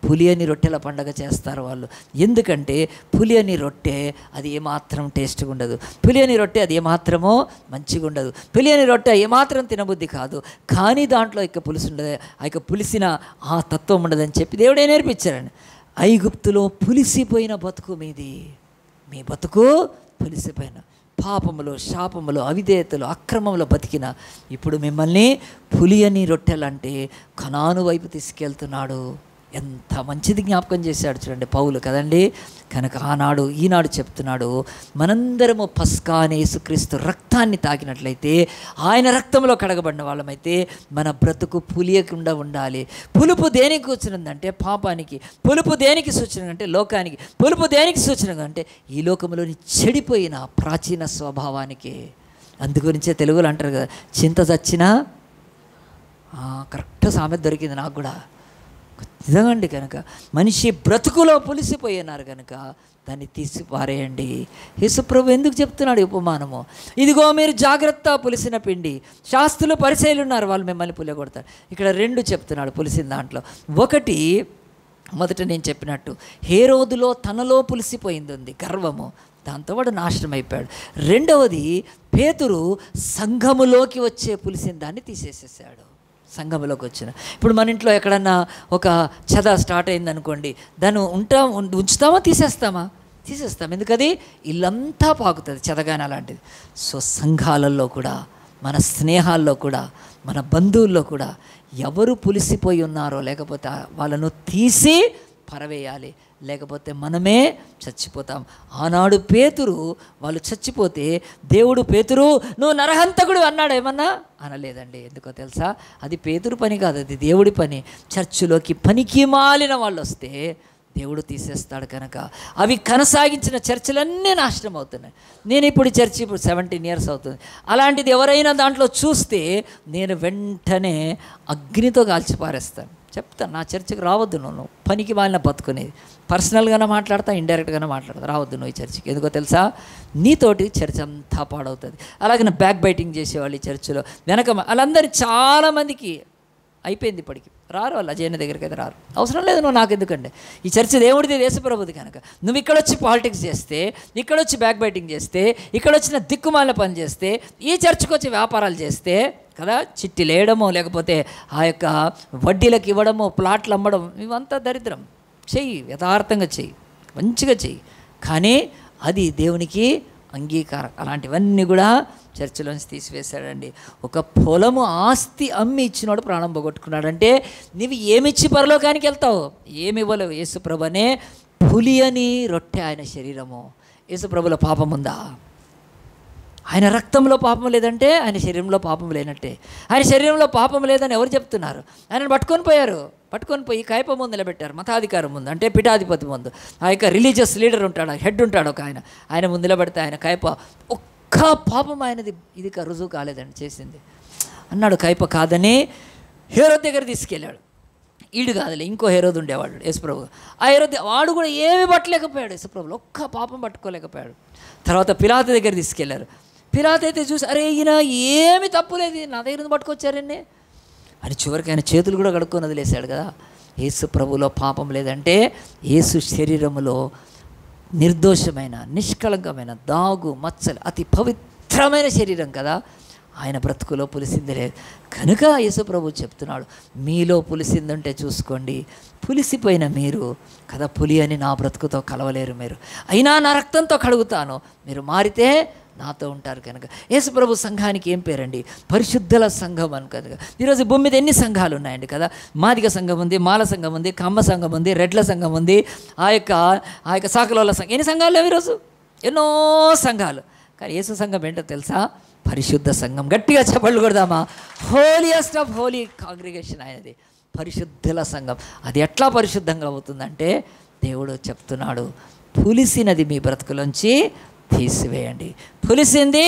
పులియని రొట్టెల పండగ చేస్తారు వాళ్ళు. ఎందుకంటే పులియని రొట్టె అది ఏమాత్రం టేస్ట్గా ఉండదు. పులియని రొట్టె అది ఏమాత్రమో మంచిగా ఉండదు. పులియని రొట్టె ఏమాత్రం తినబుద్ధి కాదు. కానీ దాంట్లో ఇక పులుసు ఉండదు, ఇక పులిసిన ఆ తత్వం ఉండదని చెప్పి దేవుడే నేర్పించారండి. ఐగుప్తులో పులిసిపోయిన బతుకు మీది, మీ బతుకు పులిసిపోయిన పాపములో శాపములో అవిధేయతలో అక్రమంలో బతికిన ఇప్పుడు మిమ్మల్ని పులియని రొట్టెలంటే కనాను వైపు తీసుకెళ్తున్నాడు. ఎంత మంచిది జ్ఞాపకం చేశాడు చూడండి పౌలు కదండి. కనుక ఈనాడు చెప్తున్నాడు మనందరము పస్కా అనే యేసుక్రీస్తు రక్తాన్ని తాకినట్లయితే, ఆయన రక్తంలో కడగబడిన వాళ్ళమైతే మన బ్రతుకు పులియకుండా ఉండాలి. పులుపు దేనికి సూచనంటే పాపానికి, పులుపు దేనికి సూచన అంటే లోకానికి, పులుపు దేనికి సూచన అంటే ఈ లోకంలోని చెడిపోయిన ప్రాచీన స్వభావానికి. అందుగురించే తెలుగులో అంటారు కదా, చింత చచ్చినా కరెక్ట్ సామెత దొరికింది నాకు కూడా. నిజంగండి. కనుక మనిషి బ్రతుకులో పులిసిపోయినారు కనుక దాన్ని తీసి పారేయండి. యేసుప్రభు ఎందుకు చెప్తున్నాడు ఈ ఉపమానము? ఇదిగో మీరు జాగ్రత్త, పులిసిన పిండి. శాస్త్రులు పరిచయులు ఉన్నారు, వాళ్ళు మిమ్మల్ని పులియగొడతారు. ఇక్కడ 2 చెప్తున్నాడు పులిసిన దాంట్లో. ఒకటి, మొదట నేను చెప్పినట్టు హేరోదులో తనలో పులిసిపోయింది ఉంది గర్వము, దాంతో వాడు నాశనం అయిపోయాడు. రెండవది, పేతురు సంఘములోకి వచ్చే పులిసిన దాన్ని తీసేసేసాడు. సంఘంలోకి వచ్చిన ఇప్పుడు మన ఇంట్లో ఎక్కడన్నా ఒక చెద స్టార్ట్ అయిందనుకోండి, దాన్ని ఉంచుతామా తీసేస్తామా? తీసేస్తాం. ఎందుకది ఇల్లంతా పాకుతుంది, చెదగానే అలాంటిది. సో సంఘాలలో కూడా, మన స్నేహాల్లో కూడా, మన బంధువుల్లో కూడా ఎవరు పులిసిపోయి ఉన్నారో లేకపోతే వాళ్ళను తీసి పరవేయాలి, లేకపోతే మనమే చచ్చిపోతాం. ఆనాడు పేతురు వాళ్ళు చచ్చిపోతే దేవుడు పేతురు నువ్వు నరహంతకుడు అన్నాడు, ఏమన్నా అనలేదండి. ఎందుకో తెలుసా? అది పేతురు పని కాదు, అది దేవుడి పని. చర్చిలోకి పనికి మాలిన వాళ్ళు వస్తే దేవుడు తీసేస్తాడు. కనుక అవి కొనసాగించిన చర్చలన్నీ నాశనం అవుతున్నాయి. నేను ఇప్పుడు చర్చి ఇప్పుడు 17 years అవుతుంది. అలాంటిది ఎవరైనా దాంట్లో చూస్తే నేను వెంటనే అగ్నితో కాల్చిపారేస్తాను. చెప్తాను, నా చర్చికి రావద్దు, నువ్వు పనికి మాలిన బతుకునేది. పర్సనల్గానే మాట్లాడతా, ఇండైరెక్ట్గానే మాట్లాడతా, రావద్దు నువ్వు ఈ చర్చికి. ఎందుకో తెలుసా? నీతోటి చర్చ్ అంతా పాడవుతుంది. అలాగే బ్యాక్ బైటింగ్ చేసేవాళ్ళు ఈ చర్చిలో వెనక వాళ్ళందరూ చాలామందికి అయిపోయింది. ఇప్పటికి రారు వాళ్ళు, అజయన దగ్గరికి అయితే రారు. అవసరం లేదు, నువ్వు నాకు ఎందుకండి, ఈ చర్చ దేవుడిది, దేశప్రభుది. కనుక నువ్వు ఇక్కడొచ్చి పాలిటిక్స్ చేస్తే, ఇక్కడొచ్చి బ్యాక్ బైటింగ్ చేస్తే, ఇక్కడొచ్చిన దిక్కుమాలిన పని చేస్తే, ఈ చర్చకు వచ్చి వ్యాపారాలు చేస్తే కదా, చిట్టీలు వేయడమో లేకపోతే ఆ యొక్క వడ్డీలకు ఇవ్వడమో, ప్లాట్లు అమ్మడం, ఇవంతా దరిద్రం. చెయ్యి, యథార్థంగా చెయ్యి, మంచిగా చెయ్యి. కానీ అది దేవునికి అంగీకారం. అలాంటివన్నీ కూడా చర్చిలోంచి తీసివేశాడండి. ఒక పొలము ఆస్తి అమ్మి ఇచ్చినోడు ప్రాణం పోగొట్టుకున్నాడంటే నువ్వు ఏమిచ్చి పరలోకానికి వెళ్తావు? ఏమి ఇవ్వలేవు. యేసుప్రభునే పులి అని రొట్టె ఆయన శరీరము. యేసుప్రభులో పాపం ఉందా? ఆయన రక్తంలో పాపం లేదంటే ఆయన శరీరంలో పాపం లేనట్టే. ఆయన శరీరంలో పాపం లేదని ఎవరు చెప్తున్నారు? ఆయనను పట్టుకొని పోయి కయప ముందు నిలబెట్టారు, మతాధికారం ముందు, అంటే పీఠాధిపతి ముందు. ఆ యొక్క రిలీజియస్ లీడర్ ఉంటాడు, హెడ్ ఉంటాడు ఒక ఆయన ముందు నిలబెడితే ఆయన కయప ఒక్క పాపం ఆయనది ఇది రుజువు కాలేదండి చేసింది అన్నాడు. కయప కాదని హేరోదు దగ్గర తీసుకెళ్ళాడు. ఈడు కాదులే, ఇంకో హేరోదు ఉండేవాడు యేసుప్రభు. ఆ హేరోదు వాడు కూడా ఏమి పట్టలేకపోయాడు, యేసుప్రభులు ఒక్క పాపం పట్టుకోలేకపోయాడు. తర్వాత పిలాతు దగ్గర తీసుకెళ్లారు. పిలాతు అయితే చూసి, అరే ఈయన ఏమి తప్పులేదు, నా దగ్గర పట్టుకొచ్చారని అని చివరికి ఆయన చేతులు కూడా కడుక్కొని వదిలేశాడు కదా. యేసు ప్రభులో పాపం లేదంటే యేసు శరీరములో నిర్దోషమైన, నిష్కళంకమైన, దాగు మచ్చలు, అతి పవిత్రమైన శరీరం కదా. ఆయన బ్రతుకులో పులిసింది లేదు. కనుక యేసు ప్రభు చెప్తున్నాడు, మీలో పులిసిందంటే చూసుకోండి. పులిసిపోయిన మీరు కదా, పులి అని నా బ్రతుకుతో కలవలేరు మీరు. అయినా నా రక్తంతో కడుగుతాను, మీరు మారితే నాతో ఉంటారు. కనుక యేసు ప్రభు సంఘానికి ఏం పేరండి? పరిశుద్ధుల సంఘం అని. కనుక ఈరోజు భూమి మీద ఎన్ని సంఘాలు ఉన్నాయండి కదా. మాదిగ సంఘం ఉంది, మాల సంఘం ఉంది, కమ్మ సంఘం ఉంది, రెడ్ల సంఘం ఉంది, ఆ యొక్క సాకలోల సంఘం. ఎన్ని సంఘాలు లేవు ఈరోజు? ఎన్నో సంఘాలు. కానీ యేసు సంఘం ఏంటో తెలుసా? పరిశుద్ధ సంఘం. గట్టిగా చెప్పళ్ళు కొడదామా? హోలియస్ట్ ఆఫ్ హోలీ కాంగ్రిగేషన్ ఆయనది, పరిశుద్ధుల సంఘం. అది ఎట్లా పరిశుద్ధంగా అవుతుందంటే దేవుడు చెప్తున్నాడు, పులిసినది మీ బ్రతుకులోంచి తీసివేయండి, పులిసింది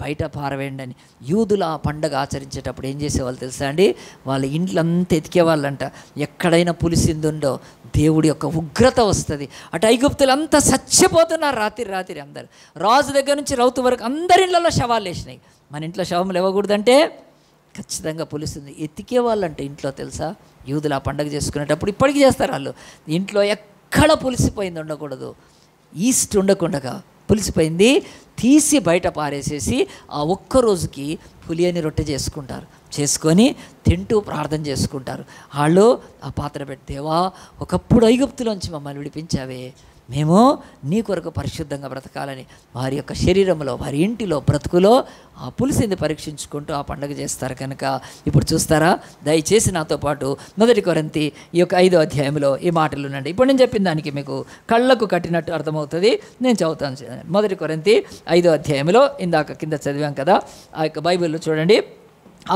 బయట పారవేయండి అని. యూదుల పండగ ఆచరించేటప్పుడు ఏం చేసేవాళ్ళు తెలుసా అండి? వాళ్ళ ఇంట్లంతా ఎతికేవాళ్ళంట. ఎక్కడైనా పులిసిందుండో దేవుడి యొక్క ఉగ్రత వస్తుంది. అటు ఐగుప్తులంతా చచ్చిపోతున్నారు రాత్రి అందరు. రాజు దగ్గర నుంచి రౌతు వరకు అందరి ఇళ్లలో శవాలు వేసినాయి. మన ఇంట్లో శవం లేవకూడదంటే ఖచ్చితంగా పులిసింది. ఎతికే వాళ్ళంటే ఇంట్లో తెలుసా? యూదుల పండగ చేసుకునేటప్పుడు ఇప్పటికీ చేస్తారు వాళ్ళు. ఇంట్లో ఎక్కడ పులిసిపోయింది ఉండకూడదు, ఈస్ట్ ఉండకుండా పులిసిపోయింది తీసి బయట పారేసేసి ఆ ఒక్కరోజుకి పులియని రొట్టె చేసుకొని తింటూ ప్రార్థన చేసుకుంటారు. వాళ్ళు ఆ పాత్ర పెట్టి, దేవా ఒకప్పుడు ఐగుప్తులోంచి మమ్మల్ని విడిపించావే, మేము నీ కొరకు పరిశుద్ధంగా బ్రతకాలని వారి యొక్క శరీరంలో, వారి ఇంటిలో, బ్రతుకులో ఆ పులిసింది పరీక్షించుకుంటూ ఆ పండుగ చేస్తారు. కనుక ఇప్పుడు చూస్తారా? దయచేసి నాతో పాటు 1 కొరింథీ ఈ యొక్క 5వ అధ్యాయంలో ఈ మాటలు ఉండండి. ఇప్పుడు నేను చెప్పిన దానికి మీకు కళ్ళకు కట్టినట్టు అర్థమవుతుంది. నేను చదువుతాను. 1 కొరింథీ 5వ అధ్యాయంలో ఇందాక కింద చదివాం కదా, ఆ యొక్క బైబిల్లో చూడండి.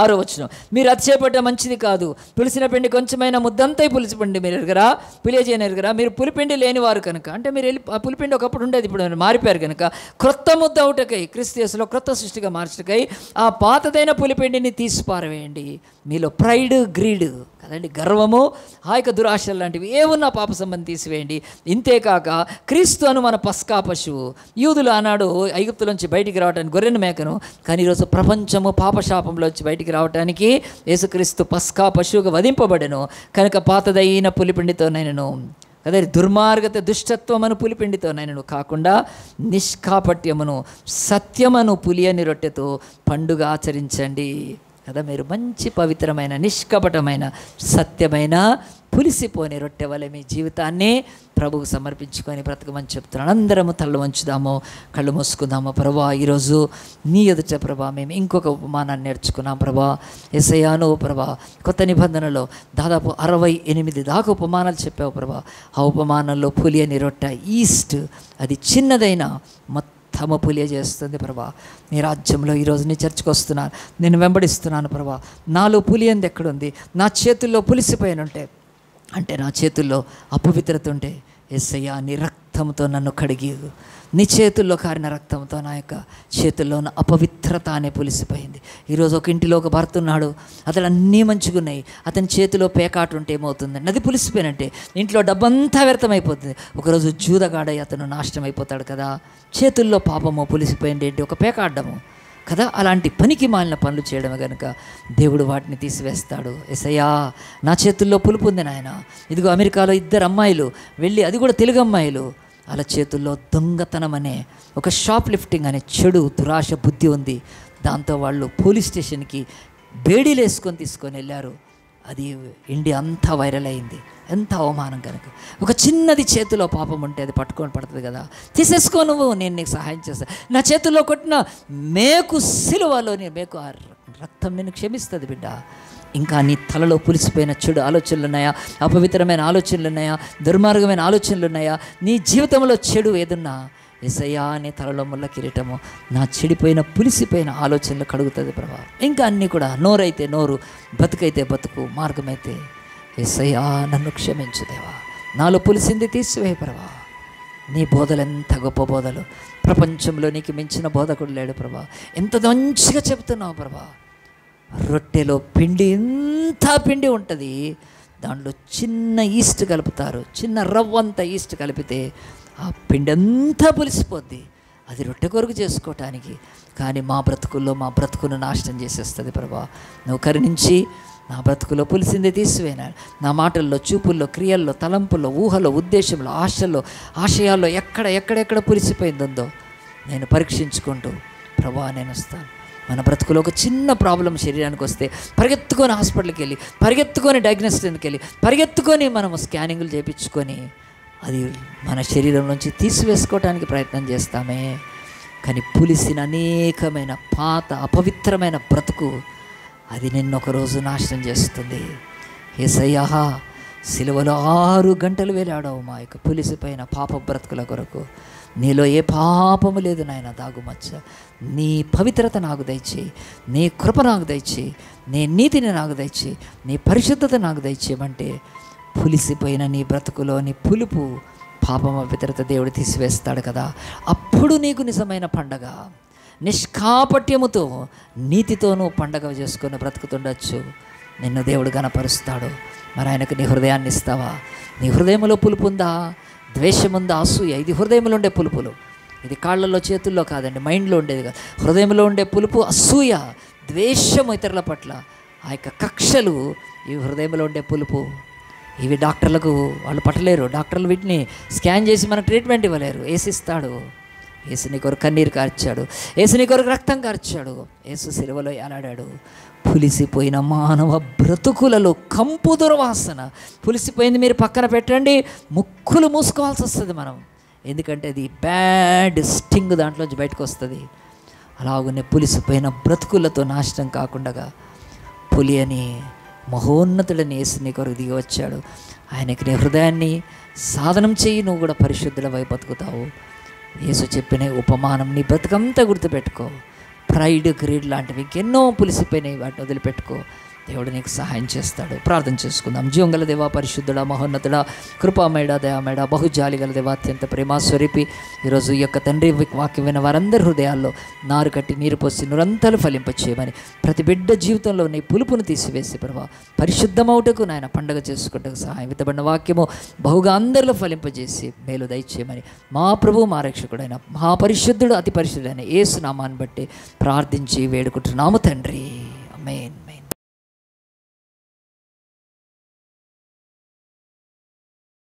6వ వచనం, మీరు అతిశయపడ్డ మంచిది కాదు, పులిసిన పిండి కొంచెమైనా ముద్దంతా పులిసిపిండి మీరు ఎరగరా, పులియజేయని ఎరగరా, మీరు పులిపిండి లేనివారు కనుక. అంటే మీరు వెళ్ళి ఆ పులిపిండి ఒకప్పుడు ఉండేది, ఇప్పుడు మారిపోయారు కనుక క్రొత్త ముద్ద అవుటకై, క్రీస్తు యేసులో క్రొత్త సృష్టిగా మార్చటకై ఆ పాతదైన పులిపిండిని తీసి పారవేయండి. మీలో ప్రైడ్, గ్రీడ్ కదండి, గర్వము, ఆ యొక్క దురాశలు లాంటివి ఏమున్నా పాప సంబంధం తీసివేయండి. ఇంతేకాక క్రీస్తు అను మన పస్కా పశువు. యూదులు ఆనాడు ఐగుప్తులోంచి బయటికి రావడానికి గొర్రెను మేకను, కానీ ఈరోజు ప్రపంచము పాపశాపంలోంచి బయటికి రావడానికి యేసుక్రీస్తు పస్కా పశువుగా వధింపబడెను కనుక పాతదైన పులిపిండితోనైనను, అదే దుర్మార్గత దుష్టత్వమను పులిపిండితోనైనను కాకుండా నిష్కాపట్యమును సత్యమను పులియని రొట్టెతో పండుగ ఆచరించండి కదా. మీరు మంచి పవిత్రమైన నిష్కపటమైన సత్యమైన పులిసిపోని రొట్టె వలె మీ జీవితాన్ని ప్రభువుకు సమర్పించుకొని బ్రతకమని చెప్తున్నాను. అందరము తళ్ళు వంచుదాము, కళ్ళు మూసుకుందాము. ప్రభా, ఈరోజు నీ ఎదుట ప్రభా మేము ఇంకొక ఉపమానాన్ని నేర్చుకున్నాం ప్రభా. యేసయ్యాను ప్రభా, కొత్త నిబంధనలో దాదాపు 68 దాకా ఉపమానాలు చెప్పావు ప్రభా. ఆ ఉపమానంలో పులి అని రొట్టె, ఈస్ట్, అది చిన్నదైనా మొత్తము పులియ చేస్తుంది ప్రభా. నీ రాజ్యంలో ఈరోజు నీ చర్చకు వస్తున్నాను, నేను వెంబడిస్తున్నాను ప్రభా. నాలో పులి అంది ఎక్కడుంది? నా చేతుల్లో పులిసిపోయిన ఉంటే, అంటే నా చేతుల్లో అపవిత్రత ఉంటే, యేసయ్యా నీ రక్తంతో నన్ను కడిగి, నీ చేతుల్లో కారిన రక్తంతో నా యొక్క చేతుల్లో ఉన్న అపవిత్రత అనే పులిసిపోయింది. ఈరోజు ఒక ఇంటిలో ఒక భర్త ఉన్నాడు, అతను అన్నీ మంచిగున్నాయి, అతని చేతిలో పేకాటు ఉంటే ఏమవుతుందండి? అది పులిసిపోయినట్టే. ఇంట్లో డబ్బంతా వ్యర్థమైపోతుంది. ఒకరోజు జూదగాడై అతను నాశనం అయిపోతాడు కదా. చేతుల్లో పాపము పులిసిపోయింది ఏంటి? ఒక పేకాడము కదా. అలాంటి పనికి మాలిన పనులు చేయడమే కనుక దేవుడు వాటిని తీసివేస్తాడు. యేసయ్యా నా చేతుల్లో పులుపు ఉంది నాయన. ఇదిగో అమెరికాలో 2 అమ్మాయిలు వెళ్ళి, అది కూడా తెలుగు అమ్మాయిలు, వాళ్ళ చేతుల్లో దొంగతనం అనే ఒక షాప్ లిఫ్టింగ్ అనే చెడు దురాశ బుద్ధి ఉంది. దాంతో వాళ్ళు పోలీస్ స్టేషన్కి బేడీలు వేసుకొని తీసుకొని వెళ్ళారు. అది ఇండియా అంతా వైరల్ అయింది. ఎంత అవమానం కనుక. ఒక చిన్నది చేతిలో పాపం ఉంటే అది పట్టుకొని పడుతుంది కదా. తీసేసుకో నువ్వు, నేను నీకు సహాయం చేస్తాను. నా చేతుల్లో కొట్టిన మేకు సిలువలోని మేకు ఆ రక్తం నేను క్షమిస్తుంది బిడ్డ. ఇంకా నీ తలలో పులిసిపోయిన చెడు ఆలోచనలు ఉన్నాయా? అపవిత్రమైన ఆలోచనలు ఉన్నాయా? దుర్మార్గమైన ఆలోచనలు ఉన్నాయా? నీ జీవితంలో చెడు ఏదున్నా, యేసయ్యా నీ తలలో ముళ్ళ కిరీటము నా చెడిపోయిన పులిసిపోయిన ఆలోచనలు కడుగుతుంది ప్రభా. ఇంకా అన్నీ కూడా, నోరైతే నోరు, బతుకైతే బతుకు, మార్గమైతే యేసయ్యా నన్ను క్షమించు దేవా. నాలో పులిసింది తీసివే ప్రభా. నీ బోధలు ఎంత గొప్ప బోధలు, ప్రపంచంలో నీకు మించిన బోధకుడు లేడు ప్రభా. ఎంత మంచిగా చెప్తున్నావు ప్రభా. రొట్టెలో పిండి, ఎంత పిండి ఉంటుంది, దాంట్లో చిన్న ఈస్ట్ కలుపుతారు, చిన్న రవ్వంత ఈస్ట్ కలిపితే ఆ పిండి అంతా పులిసిపోద్ది. అది రొట్టె కొరకు చేసుకోవటానికి. కానీ మా బ్రతుకుల్లో మా బ్రతుకును నాశనం చేసేస్తుంది ప్రభా. నువ్వు కరుణించి నా బ్రతుకులో పులిసిందే తీసివేనా. నా మాటల్లో, చూపుల్లో, క్రియల్లో, తలంపుల్లో, ఊహలో, ఉద్దేశంలో, ఆశయాల్లో ఎక్కడెక్కడ పులిసిపోయిందో నేను పరీక్షించుకుంటూ ప్రభా నేను వస్తాను. మన బ్రతుకులో ఒక చిన్న ప్రాబ్లం శరీరానికి వస్తే పరిగెత్తుకొని హాస్పిటల్కి వెళ్ళి, పరిగెత్తుకొని డయాగ్నోస్టిక్కి వెళ్ళి, పరిగెత్తుకొని మనము స్కానింగ్లు చేయించుకొని అది మన శరీరం నుంచి తీసివేసుకోవడానికి ప్రయత్నం చేస్తామే. కానీ పులిసిన అనేకమైన పాత అపవిత్రమైన బ్రతుకు అది నిన్నొకరోజు నాశనం చేస్తుంది. యేసయ్యా సిలువలో 6 గంటలు వేలాడావు మా యొక్క పులిసిపోయిన పాప బ్రతుకుల కొరకు. నీలో ఏ పాపము లేదు నాయన, దాగుమచ్చ. నీ పవిత్రత నాకు దయచేయి, నీ కృప నాకు దయచేయి, నీ నీతిని నాకు దయచేయి, నీ పరిశుద్ధత నాకు దయచేయమంటే పులిసిపోయిన నీ బ్రతుకులోని పులుపు, పాపం, పవిత్రత దేవుడు తీసివేస్తాడు కదా. అప్పుడు నీకు నిజమైన పండగ, నిష్కాపట్యముతో నీతితోనూ పండగ చేసుకొని బ్రతుకుతుండొచ్చు. నిన్ను దేవుడు గణపరుస్తాడు. మరి ఆయనకు నీ హృదయాన్ని ఇస్తావా? నీ హృదయంలో పులుపు ఉందా? ద్వేషముందా? అసూయ? ఇది హృదయంలో ఉండే పులుపులు. ఇది కాళ్ళల్లో చేతుల్లో కాదండి, మైండ్లో ఉండేది కాదు. హృదయంలో ఉండే పులుపు అసూయ, ద్వేషము ఇతరుల పట్ల, ఆ యొక్క కక్షలు, ఇవి హృదయంలో ఉండే పులుపు. ఇవి డాక్టర్లకు వాళ్ళు పట్టలేరు. డాక్టర్లు వీటిని స్కాన్ చేసి మనకు ట్రీట్మెంట్ ఇవ్వలేరు. ఏసిస్తాడు. యేసు నీ కొరకు కన్నీరు కార్చాడు, యేసు నీ కొరకు రక్తం కార్చాడు, యేసు సిలువలో ఏలాడాడు. పులిసిపోయిన మానవ బ్రతుకులలో కంపు దుర్వాసన, పులిసిపోయింది మీరు పక్కన పెట్టండి, ముక్కులు మూసుకోవాల్సి వస్తుంది మనం. ఎందుకంటే అది బ్యాడ్ స్టింగ్ దాంట్లోంచి బయటకు వస్తుంది. అలాగనే పులిసిపోయిన బ్రతుకులతో నాశనం కాకుండా పులి అని మహోన్నతుడని యేసు నీ కొరకు దిగి వచ్చాడు. ఆయనకి నీ హృదయాన్ని సాధనం చేయి, నువ్వు కూడా పరిశుద్ధుల వైపు బతుకుతావు. యేసు చెప్పిన ఉపమానం నీ బ్రతుకంతా గుర్తుపెట్టుకో. ప్రైడ్, గ్రేడ్ లాంటివి ఇంకెన్నో పులిసిపోయినాయి, వాటిని వదిలిపెట్టుకో. దేవుడు నీకు సహాయం చేస్తాడు. ప్రార్థన చేసుకుందాం. జీవంగల దేవా, పరిశుద్ధుడా, మహోన్నతుడా, కృపామేడ, దయామేడ, బహుజాలి గల దేవా, అత్యంత ప్రేమాస్వరూపి, ఈరోజు ఈ యొక్క తండ్రి వాక్యం విన్న వారందరి హృదయాల్లో నారు కట్టి నీరు పోసి నురంతలు ఫలింపచేయమని, ప్రతి బిడ్డ జీవితంలో నీ పులుపును తీసివేసి ప్రభా పరిశుద్ధమవుటకు నాయన పండగ చేసుకుంటకు సహాయం, విత్తబడిన వాక్యము బహుగా అందరిలో ఫలింపజేసి మేలు దయచేయమని మా ప్రభు, మా రక్షకుడైన మహాపరిశుద్ధుడు, అతి పరిశుద్ధుడైన యేసు నామాన్ని బట్టి ప్రార్థించి వేడుకుంటున్నాము తండ్రి. ఆమేన్.